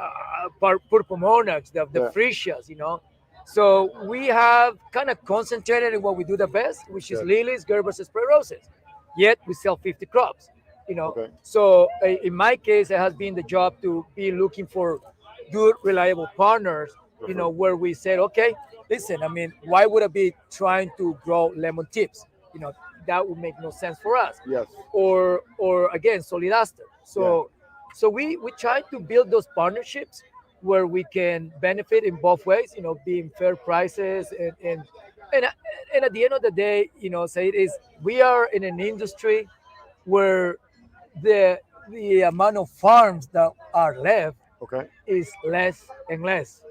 purple monarchs, the freesias, So we have kind of concentrated in what we do the best, which is lilies, gerbers, and spray roses. Yet we sell 50 crops, So in my case, it has been the job to be looking for good, reliable partners, where we said, okay, listen, I mean, why would I be trying to grow lemon tips? That would make no sense for us. Yes. Or again, solid aster. So we try to build those partnerships where we can benefit in both ways, being fair prices and at the end of the day, say it is, we are in an industry where the amount of farms that are left is less and less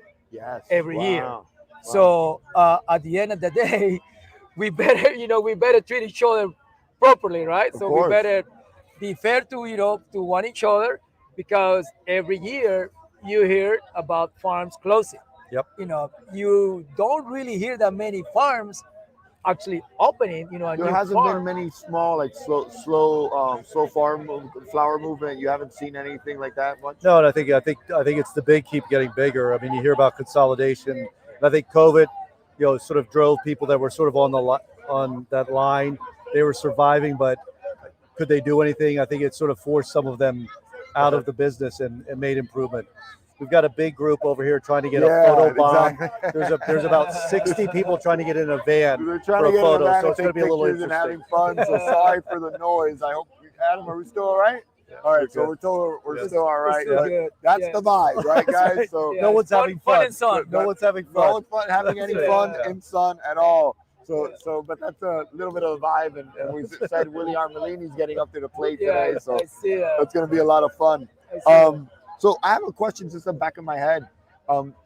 every year. Wow. So at the end of the day, we better treat each other properly, right? Of so course. We better be fair to one each other, because every year you hear about farms closing. Yep. You don't really hear that many farms actually opening. There hasn't been many small, like slow flower movement. You haven't seen anything like that much. No, and I think it's the big keep getting bigger. I mean, you hear about consolidation. And I think COVID, sort of drove people that were sort of on that line. They were surviving, but could they do anything? I think it sort of forced some of them out of the business and made improvement. We've got a big group over here trying to get a photo bomb. Exactly. There's about 60 people trying to get in a van They're trying for to get a photo, in a van so it's going to be a little and interesting. having fun. So sorry for the noise. I hope, Adam, are we still all right? All right, We're so good. we're told we're Yeah. still all We're right. still but good. That's Yeah. the vibe, right, guys? So Yeah, No one's fun- having fun fun. and sun. No one's having no fun. one's fun, having any Yeah. fun Yeah. in sun at all. But that's a little bit of a vibe, and we said Willie Armelini's getting up to the plate Yeah, today, so I see that. that's going to be a lot of fun. I see that. So I have a question just in the back of my head.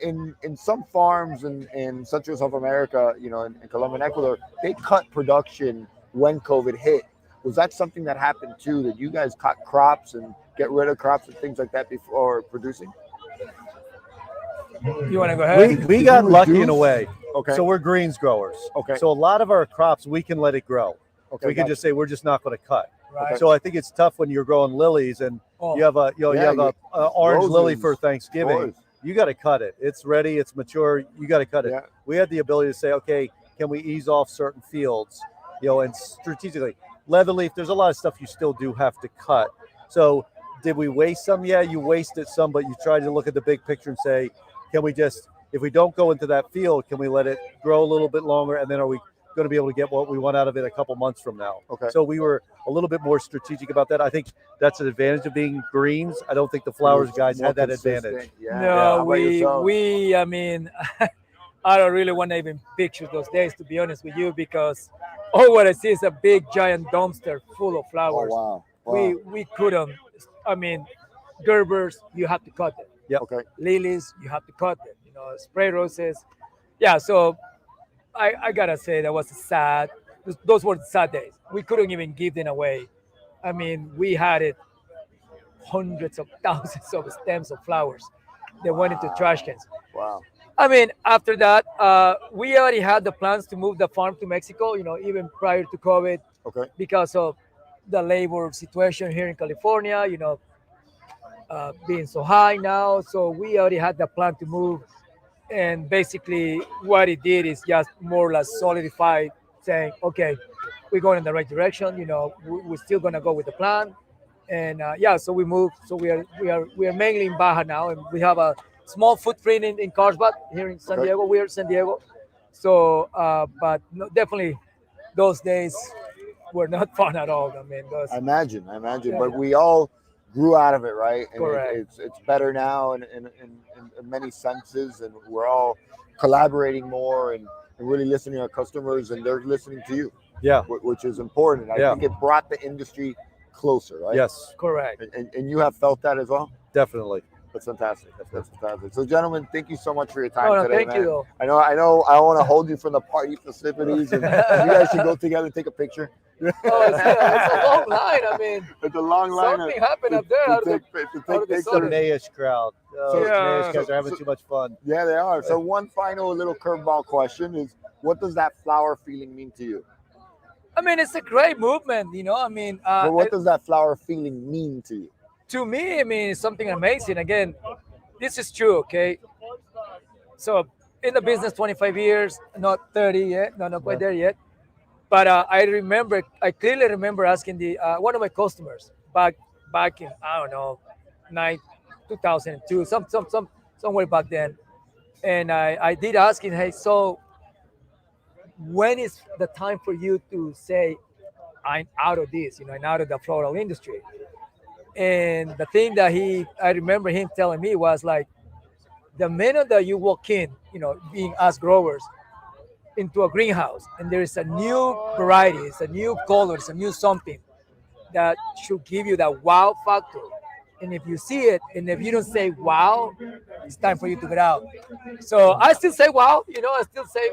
In some farms in Central South America, you know, in Colombia and Ecuador, they cut production when COVID hit. Was that something that happened too? That you guys cut crops and get rid of crops and things like that before producing? You want to go ahead? We Did got you lucky in reduce? a way. Okay. So we're greens growers. Okay. So a lot of our crops we can let it grow. Okay. We can gotcha. just say we're just not going to cut. Right. So I think it's tough when you're growing lilies and Oh, you have a you Yeah, have a orange lily roses, for of Thanksgiving. course. You got to cut it. It's ready. It's mature. You got to cut it. Yeah. We had the ability to say, okay, can we ease off certain fields, you know, and strategically. Leather leaf, there's a lot of stuff you still do have to cut. So did we waste some? Yeah, you wasted some, but you try to look at the big picture and say, can we just, if we don't go into that field, can we let it grow a little bit longer? And then are we going to be able to get what we want out of it a couple months from now? Okay. So we were a little bit more strategic about that. I think that's an advantage of being greens. I don't think the flowers guys More had that consistent. advantage. Yeah. How no, about yourself? I mean, I don't really want to even picture those days, to be honest with you, because all what I see is a big giant dumpster full of Oh flowers. wow. We couldn't. I mean, Gerbers, you have to cut them. Okay. Lilies, you have to cut them. You know, spray roses. Yeah, so I gotta say that was sad. Those were sad days. We couldn't even give them away. I mean, we had it hundreds of thousands of stems of flowers that went into trash cans. Wow. I mean, after that, we already had the plans to move the farm to Mexico. You know, even prior to COVID, Okay. because of the labor situation here in California. You know, being so high now. So we already had the plan to move. And basically, what it did is just more or less solidified, saying, okay, we're going in the right direction. You know, we're still going to go with the plan. And yeah, so we moved. So we are mainly in Baja now. And we have a small footprint in Carlsbad here in San Okay. Diego. We're in San Diego. So, but no, definitely those days were not fun at all. I mean, those, I imagine. Yeah, But yeah. we all grew out of it, right? And Correct. it's better now in many senses, and we're all collaborating more and really listening to our customers, and they're listening to you, Yeah. which is important. I Yeah. think it brought the industry closer, right? Yes, correct. And you have felt that as well. Definitely. That's fantastic. That's fantastic. So, gentlemen, thank you so much for your time Oh, no, today, thank man. you, though. I know. I want to hold you from the party festivities, and you guys should go together and take a picture. Oh, it's a long line. I mean, It's a long line. something happened up there. out of the- to out of take the pictures. sun. the Mayish crowd. Oh, So- the Yeah. Mayish guys are having too much fun. Yeah, they are. So, one final little curveball question is: what does that flower feeling mean to you? I mean, it's a great movement, you know. I mean, But what does that flower feeling mean to you? to me, I mean, it's something amazing. Again, this is true, okay? So, in the business 25 years, not 30 yet, not quite there yet. But I clearly remember asking the one of my customers back in, I don't know, 2002, somewhere back then. And I did ask him, hey, so when is the time for you to say, I'm out of this, you know, I'm out of the floral industry? And the thing that I remember him telling me was like, the minute that you walk in, you know, being us growers, into a greenhouse, and there is a new variety, it's a new color, it's a new something that should give you that wow factor. And if you see it, and if you don't say wow, it's time for you to get out. So I still say wow, you know, I still say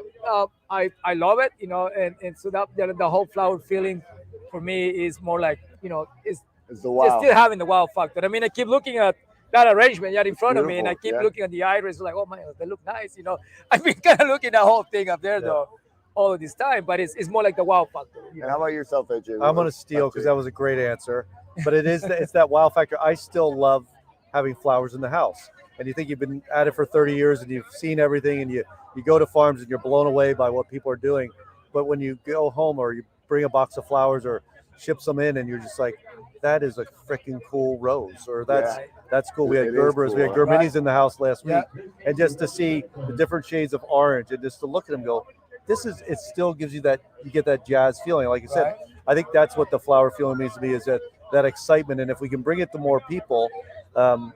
I love it, you know, and so that the whole flower feeling for me is more like, you know, It's the it's wow. still having the wow factor. I mean, I keep looking at that arrangement right in front of me, and I Beautiful, keep yeah. looking at the iris, like, oh my, they look nice, you know. I've been kind of looking at the whole thing up there, though, all of this time, but it's more like the wow factor. You And know? how about yourself, AJ? I'm going to steal because that was a great answer. But it's that wow factor. I still love having flowers in the house. And you think you've been at it for 30 years and you've seen everything, and you go to farms and you're blown away by what people are doing. But when you go home or you bring a box of flowers or ship some in, and you're just like, that is a freaking cool rose, or that's cool. We had It is Gerbers, we had cool, Germinis right? in the house last Yeah. week, and just to see the different shades of orange and just to look at them, go, it still gives you that, you get that jazz feeling. Like you said, Right. I think that's what the flower feeling means to me, is that that excitement. And if we can bring it to more people,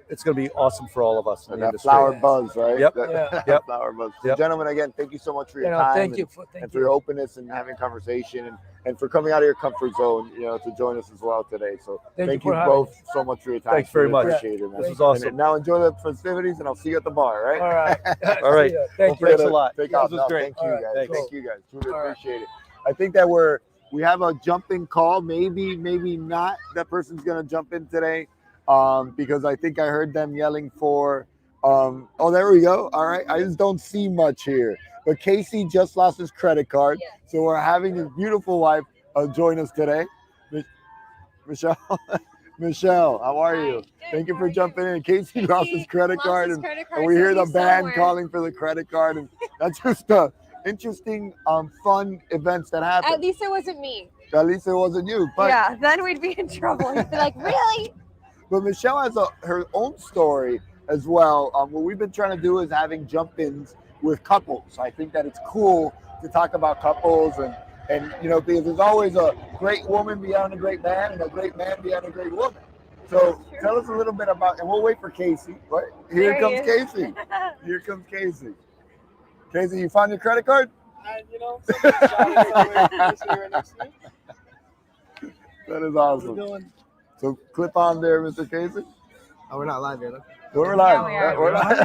it's going to be awesome for all of us in And the that industry. flower buzz, right? Yep. That Yep. flower buzz. So Yep. gentlemen, again, thank you so much for your time. Thank you and for your openness and having conversation and for coming out of your comfort zone, to join us as well today. So thank you both so much for your time. Thanks very much. Appreciate it, man. This was awesome. And now enjoy the festivities, and I'll see you at the bar, right? All right. All right. Thank you. Thanks a lot. Take This off. was great. Thank you, guys. Thanks. Thank you, guys. Truly All right. appreciate it. I think that we have a jumping call. Maybe not. That person's gonna jump in today, because I think I heard them yelling for. Oh, there we go. All right. I just don't see much here. But Casey just lost his credit card, so we're having his beautiful wife join us today. Michelle, Michelle, how are you? Thank you for jumping in. Casey lost his credit card, and we hear the band calling for the credit card, and that's just the interesting, fun events that happen. At least it wasn't me. At least it wasn't you. But Yeah, then we'd be in trouble. He'd be like, really? But Michelle has her own story as well. What we've been trying to do is having jump-ins with couples. I think that it's cool to talk about couples and because there's always a great woman behind a great man and a great man behind a great woman. So tell us a little bit about, and we'll wait for Casey. Right? Here There comes he is. Casey. Here comes Casey. Casey, you found your credit card? That is awesome. So clip on there, Mr. Casey. Oh, we're not live yet. Okay. We're live. Yeah, we are. We're live.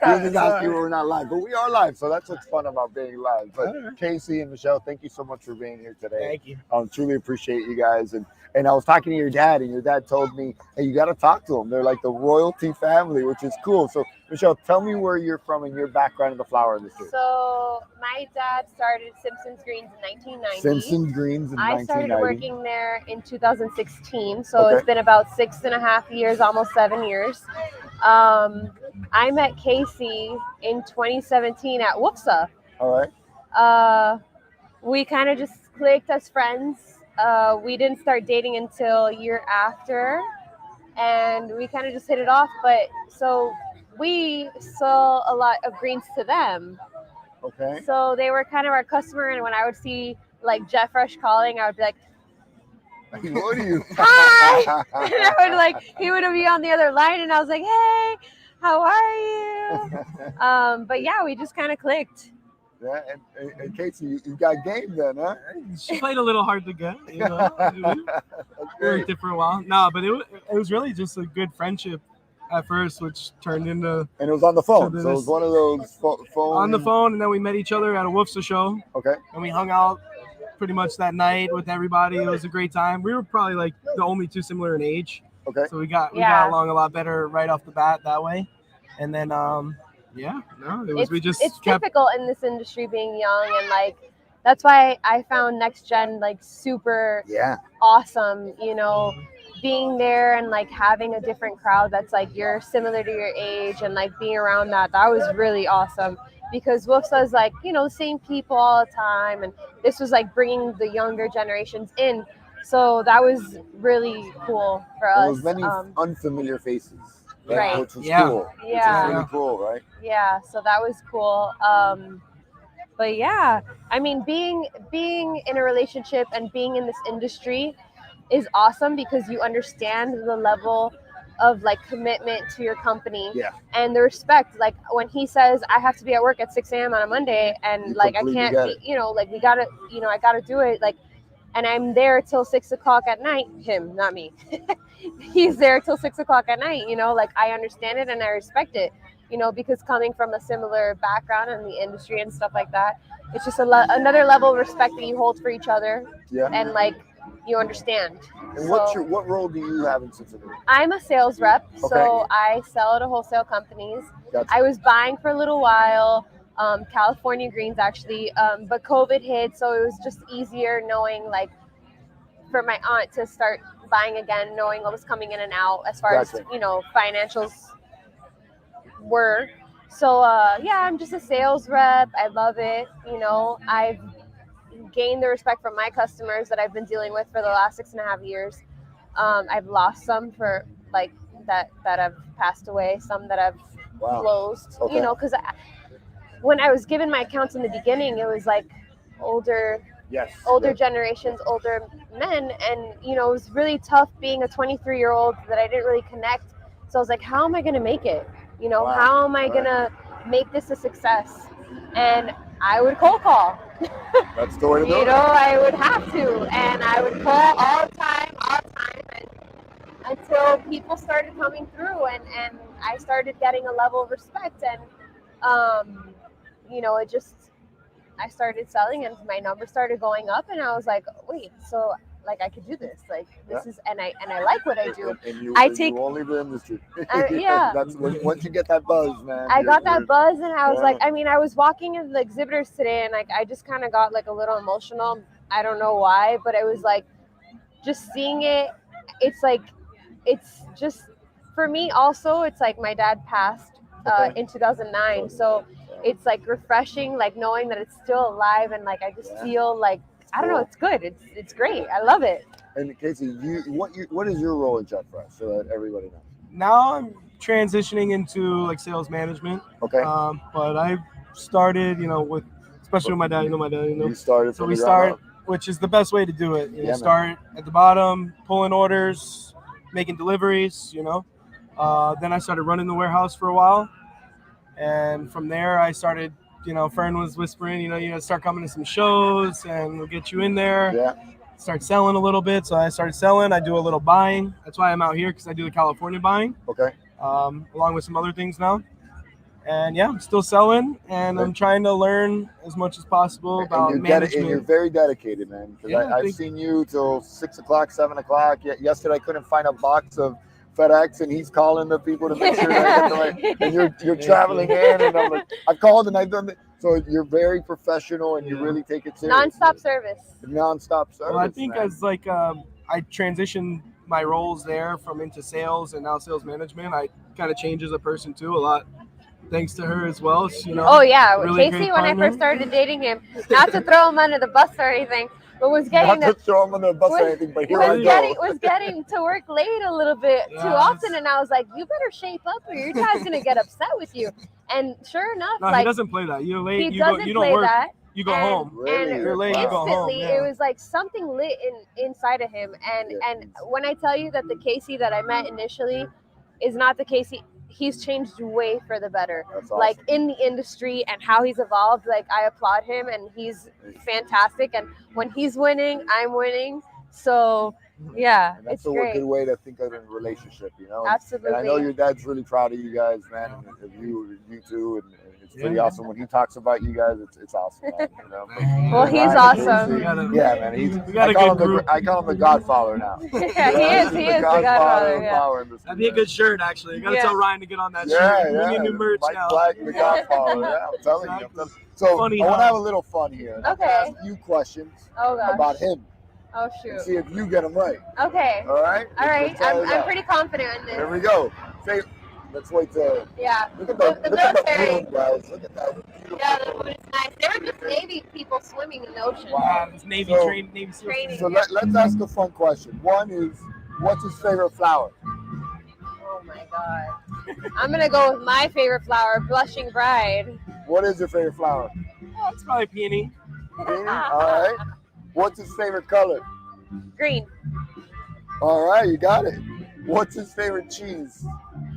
You're just asking we're not live, but we are live. So that's what's fun about being live. But Casey and Michelle, thank you so much for being here today. Thank you. Truly appreciate you guys. And I was talking to your dad, and your dad told me, hey, you got to talk to them. They're like the royalty family, which is cool. So Michelle, tell me where you're from and your background in the flower industry. So my dad started Simpson's Greens in 1990. Simpson Greens in I 1990. started working there in 2016, so Okay. it's been about 6.5 years, almost 7 years. I met Casey in 2017 at Woofsa. All right. We kind of just clicked as friends. We didn't start dating until a year after, and we kind of just hit it off. But so we sell a lot of greens to them. Okay. So they were kind of our customer, and when I would see like Jeff Rush calling, I would be like, What are you? hi! And I would like, he would be on the other line, and I was like, hey, how are you? But yeah, we just kind of clicked. Yeah, and Casey, you got game then, huh? She played a little hard to get. You know? That's We great. worked it for a while. No, but it was really just a good friendship at first, which turned into And it was on the phone, So so it was one of those phone. on the phone, and then we met each other at a Woofsa show, Okay. and we hung out pretty much that night with everybody. It was a great time. We were probably like the only two similar in age, Okay. so we got Yeah. along a lot better right off the bat that way. And then we just It's kept. typical in this industry being young, and like that's why I found Next Gen like super Yeah. awesome, being there and like having a different crowd that's like you're similar to your age, and like being around that was really awesome, because Woofsa is like the same people all the time, and this was like bringing the younger generations in, so that was really cool for us. There was many unfamiliar faces. Right. Which was Yeah. cool. Which Yeah. was really cool, right? Yeah, so that was cool. But yeah, I mean, being in a relationship and being in this industry is awesome, because you understand the level of like commitment to your company. Yeah. And the respect. Like when he says I have to be at work at 6 a.m. on a Monday, and You like I completely can't get be, like we gotta, I gotta do it, like, and I'm there till 6 o'clock at night. Him, not me. He's there till 6 o'clock at night. Like I understand it and I respect it. Because coming from a similar background in the industry and stuff like that, it's just another level of respect that you hold for each other, Yeah. and like you understand. And So, what role do you have in Cincinnati? I'm a sales rep, Okay. so I sell to wholesale companies. Gotcha. I was buying for a little while, California greens actually, but COVID hit, so it was just easier knowing like for my aunt to start buying again, knowing what was coming in and out as far Gotcha. as financials were. So yeah, I'm just a sales rep. I love it. I've gained the respect from my customers that I've been dealing with for the last 6.5 years. I've lost some for like that have passed away, some that have Wow. closed. Okay. Because when I was given my accounts in the beginning, it was like older Yes. older yes. generations, older men, and you know, it was really tough being a 23-year-old that I didn't really connect. So I was like, how am I gonna make it? You know, Wow. how am I Right. gonna make this a success? And I would cold call. That's the way to do You it. know, I would have to, and I would call all the time, and until people started coming through, and I started getting a level of respect, and you know, I started selling, and my numbers started going up, and I was like, wait, so like I could do this, like this is, and I like what I do. And you, I and take- you only the industry. Yeah. That's once you get that buzz, man. I got that buzz, and I was Yeah. like, I mean, I was walking in the exhibitors today, and like I just kind of got like a little emotional. I don't know why, but it was like just seeing it. It's like, it's just for me also. It's like my dad passed in 2009, so it's like refreshing, like knowing that it's still alive, and like I just feel like I don't know, it's good. It's great. I love it. And Casey, what is your role in Jet Fresh, so that everybody knows? Now I'm transitioning into like sales management. Okay. But I started, you know, with especially with my dad. You know, my dad. You know, You started. so from we the ground start, up. which is the best way to do it. You know, Yeah, man. start at the bottom, pulling orders, making deliveries. You know, then I started running the warehouse for a while, and from there I started. You know, Fern was whispering, you know, start coming to some shows, and we'll get you in there. Yeah. Start selling a little bit. So I started selling. I do a little buying. That's why I'm out here, because I do the California buying, Okay. along with some other things now. And yeah, I'm still selling, and I'm trying to learn as much as possible about And management. you're very dedicated, man. Because Yeah, I've seen you till 6 o'clock, 7 o'clock. Yesterday I couldn't find a box of FedEx, and he's calling the people to make sure that I get the and you're traveling in, and I'm like, I've called and I've done it. So you're very professional, and you really take it serious. Non-stop service. Non-stop service. Well, I think man. as like I transitioned my roles there from into sales and now sales management, I kind of change as a person too a lot. Thanks to her as well. You know. Oh yeah, really Casey, great when I partner. first started dating him, not to throw him under the bus or anything, but was getting Not to throw him on the bus or anything, but here I go. was getting to work late a little bit too often, and I was like, you better shape up, or your dad's gonna get upset with you. And sure enough, No, like he doesn't play that. You're late. he You go. doesn't You don't play work. that. You go and, home. Really? And You're late, you go home, instantly, yeah. it was like something lit inside of him. And when I tell you that the Casey that I met initially is not the Casey, he's changed way for the better. That's awesome. Like in the industry and how he's evolved, like I applaud him, and he's fantastic. And when he's winning, I'm winning. So yeah, And that's it's a great. good way to think of a relationship, you know. Absolutely. And I know your dad's really proud of you guys, man, and of you too. And it's pretty awesome when he talks about you guys. It's awesome, man, you know. Well, he's Ryan, awesome. Casey, yeah, man. We got a good group. I call him the Godfather now. Yeah, he is the Godfather. of Yeah. flower industry, That'd be a man. good shirt, actually. You gotta Yeah. tell Ryan to get on that Yeah, shirt. yeah. We need new merch Mike now. Black, the Godfather. Yeah, I'm telling you. Exactly. So Funny I want to how- have a little fun here. Okay. Ask you questions Oh gosh. about him Oh and shoot. see if you get them right. Okay. All right. All right. Let's try it I'm out. pretty confident in There this. we go. Say, let's wait till. Yeah. Look at The look at the military. moon, guys. Look at that. Beautiful. Yeah, the moon is nice. There were just Navy people swimming in the ocean. Wow, this Navy So- train, Navy SEAL Training. So let's ask a fun question. One is, what's his favorite flower? Oh my god. I'm gonna go with my favorite flower, Blushing Bride. What is your favorite flower? Oh, it's probably peony. Green? All right. What's his favorite color? Green. All right, you got it. What's his favorite cheese?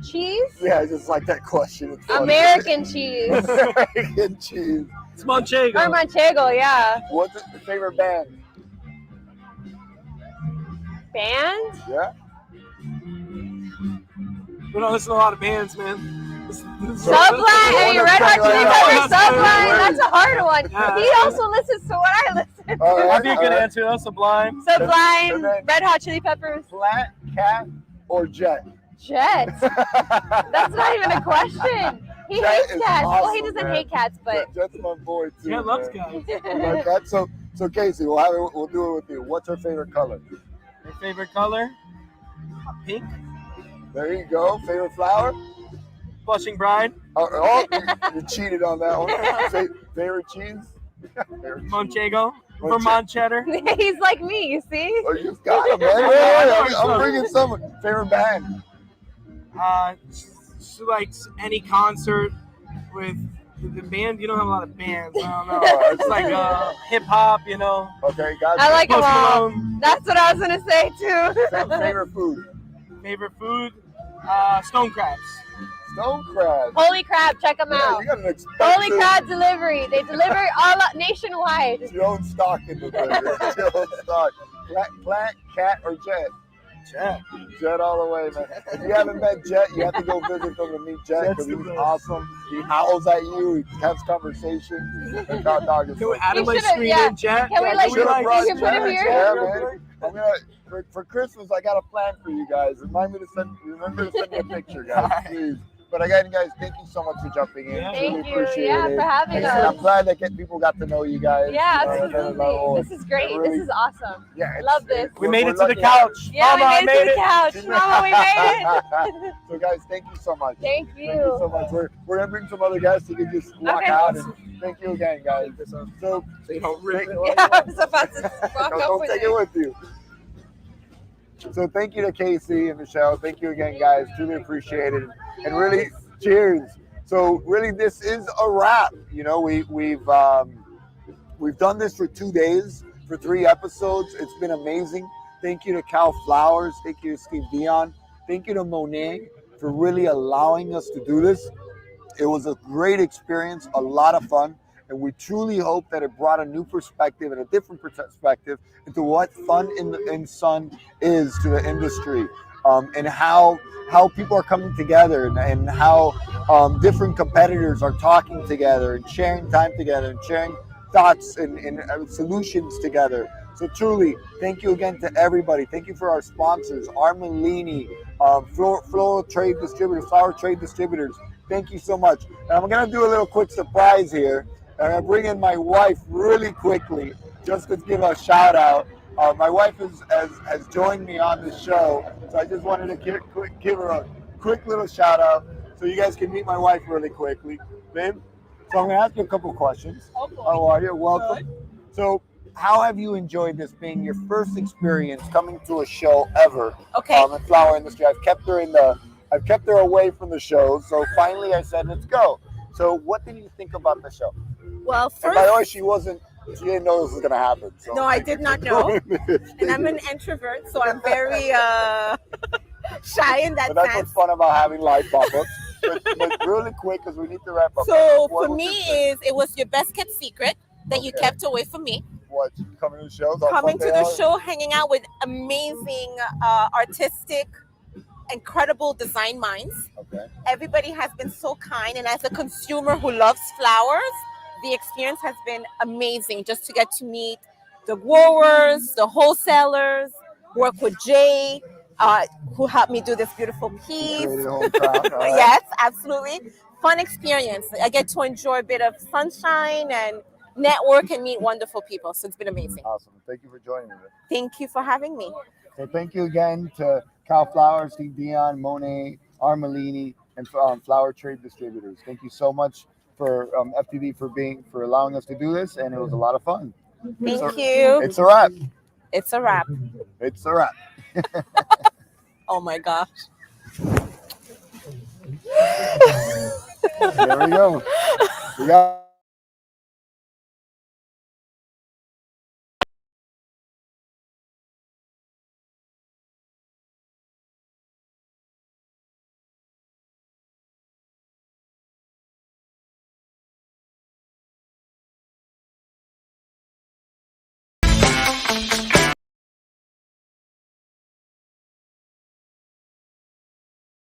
Cheese? Yeah, I just like that question. It's funny. American cheese. American cheese. It's Manchego. Or Manchego, yeah. What's his favorite band? Band? Yeah. We don't listen to a lot of bands, man. Sublime. I mean, Red Hot Chili Peppers, Sublime. That's a hard one. Yeah. He also listens to what I listen to. All right. That'd be a good all right. answer. That's Sublime. Sublime, And then- Red Hot Chili Peppers, Flat, cat, or jet? Jets. That's not even a question. He Jet hates is cats. Well, he awesome, doesn't man. hate cats, but Jet's my boy too. Yeah, loves man. cats. Like that. So Casey, we'll do it with you. What's her favorite color? Your favorite color? Pink. There you go. Favorite flower? Blushing Bride. Oh, you cheated on that one. Favorite cheese? Favorite cheese. Manchego. Manche- Vermont cheddar. he's like me, you see? Oh, you got it, man. Hey, I'm bringing someone. Favorite band? She likes any concert with the band. You don't have a lot of bands. I don't know. It's like hip hop, you know. Okay, guys. I like them Post all. Malone. That's what I was gonna say too. Favorite food? Favorite food? Stone crabs. Stone crabs. Holy crab, check them Yeah, out. you got an expensive. Holy crab delivery. They deliver all nationwide. It's your own stock in the burger. It's your own stock. Plant, cat, or jet? Jet. Jet all the way, man. If you haven't met Jet, you have to go visit him to meet Jet because he's awesome. He howls at you. He has conversations. And that dog is Can we so add him cool. my screen in, Jet? Can we like Should've you brought can put him Jet. here? Yeah, man. I'm gonna, for Christmas, I got a plan for you guys. Remember to send me a picture, guys, please. But again, guys, thank you so much for jumping in. Thank Really you. appreciate Yeah, it. for having And us. I'm glad that people got to know you guys. Yeah, you know, at another level. absolutely. This is great. Really- This is awesome. Yeah, Love this. We made we're it to the lucky. couch. Yeah, Mama, we made it to the couch. Mama, we made it. So guys, thank you so much. Thank Thank you so much. We're gonna bring some other guests. You can just walk Okay. out. And thank you again, guys. So you don't rip it. Yeah, I was about to walk up don't with take it. it with you. So thank you to Casey and Michelle. Thank you again, guys. Truly appreciate it. And really, cheers. So really, this is a wrap. You know, we've done this for 2 days, for 3 episodes. It's been amazing. Thank you to CalFlowers. Thank you to Steve Dion. Thank you to Monet for really allowing us to do this. It was a great experience, a lot of fun, and we truly hope that it brought a new perspective and a different perspective into what fun in sun is to the industry, and how people are coming together, and how different competitors are talking together and sharing time together and sharing thoughts and solutions together. So truly, thank you again to everybody. Thank you for our sponsors, Armelini, Floral Trade Distributors, Flower Trade Distributors. Thank you so much. And I'm going to do a little quick surprise here. I'm going to bring in my wife really quickly just to give a shout out. My wife has joined me on the show, so I just wanted to give her a quick little shout out so you guys can meet my wife really quickly. Babe, so I'm going to ask you a couple questions. How are you? Welcome. So how have you enjoyed this being your first experience coming to a show ever? Okay. In flower industry. I've kept her away from the show, so finally I said, let's go. So what did you think about the show? Well, And by the way, first, she didn't know this was going to happen. So no, I did not know. And I'm an introvert, so I'm very shy in that But that's sense. what's fun about having live pop-ups. But really quick, because we need to wrap up. So What for was me, your favorite? it was your best kept secret that you Okay. kept away from me. What, coming to the shows? Coming to the show, hanging out with amazing, artistic, incredible design minds. Okay. Everybody has been so kind, and as a consumer who loves flowers, the experience has been amazing just to get to meet the growers, the wholesalers, work with Jay, who helped me do this beautiful piece. Created a whole crowd, all right. Yes, absolutely. Fun experience. I get to enjoy a bit of sunshine and network and meet wonderful people. So it's been amazing. Awesome. Thank you for joining me. Thank you for having me. So thank you again to CalFlowers, Steve Dion, Monet, Armelini, and Flower Trade Distributors. Thank you so much for FTD for allowing us to do this, and it was a lot of fun. Thank you. It's a wrap. It's a wrap. It's a wrap. Oh my gosh. There we go. We got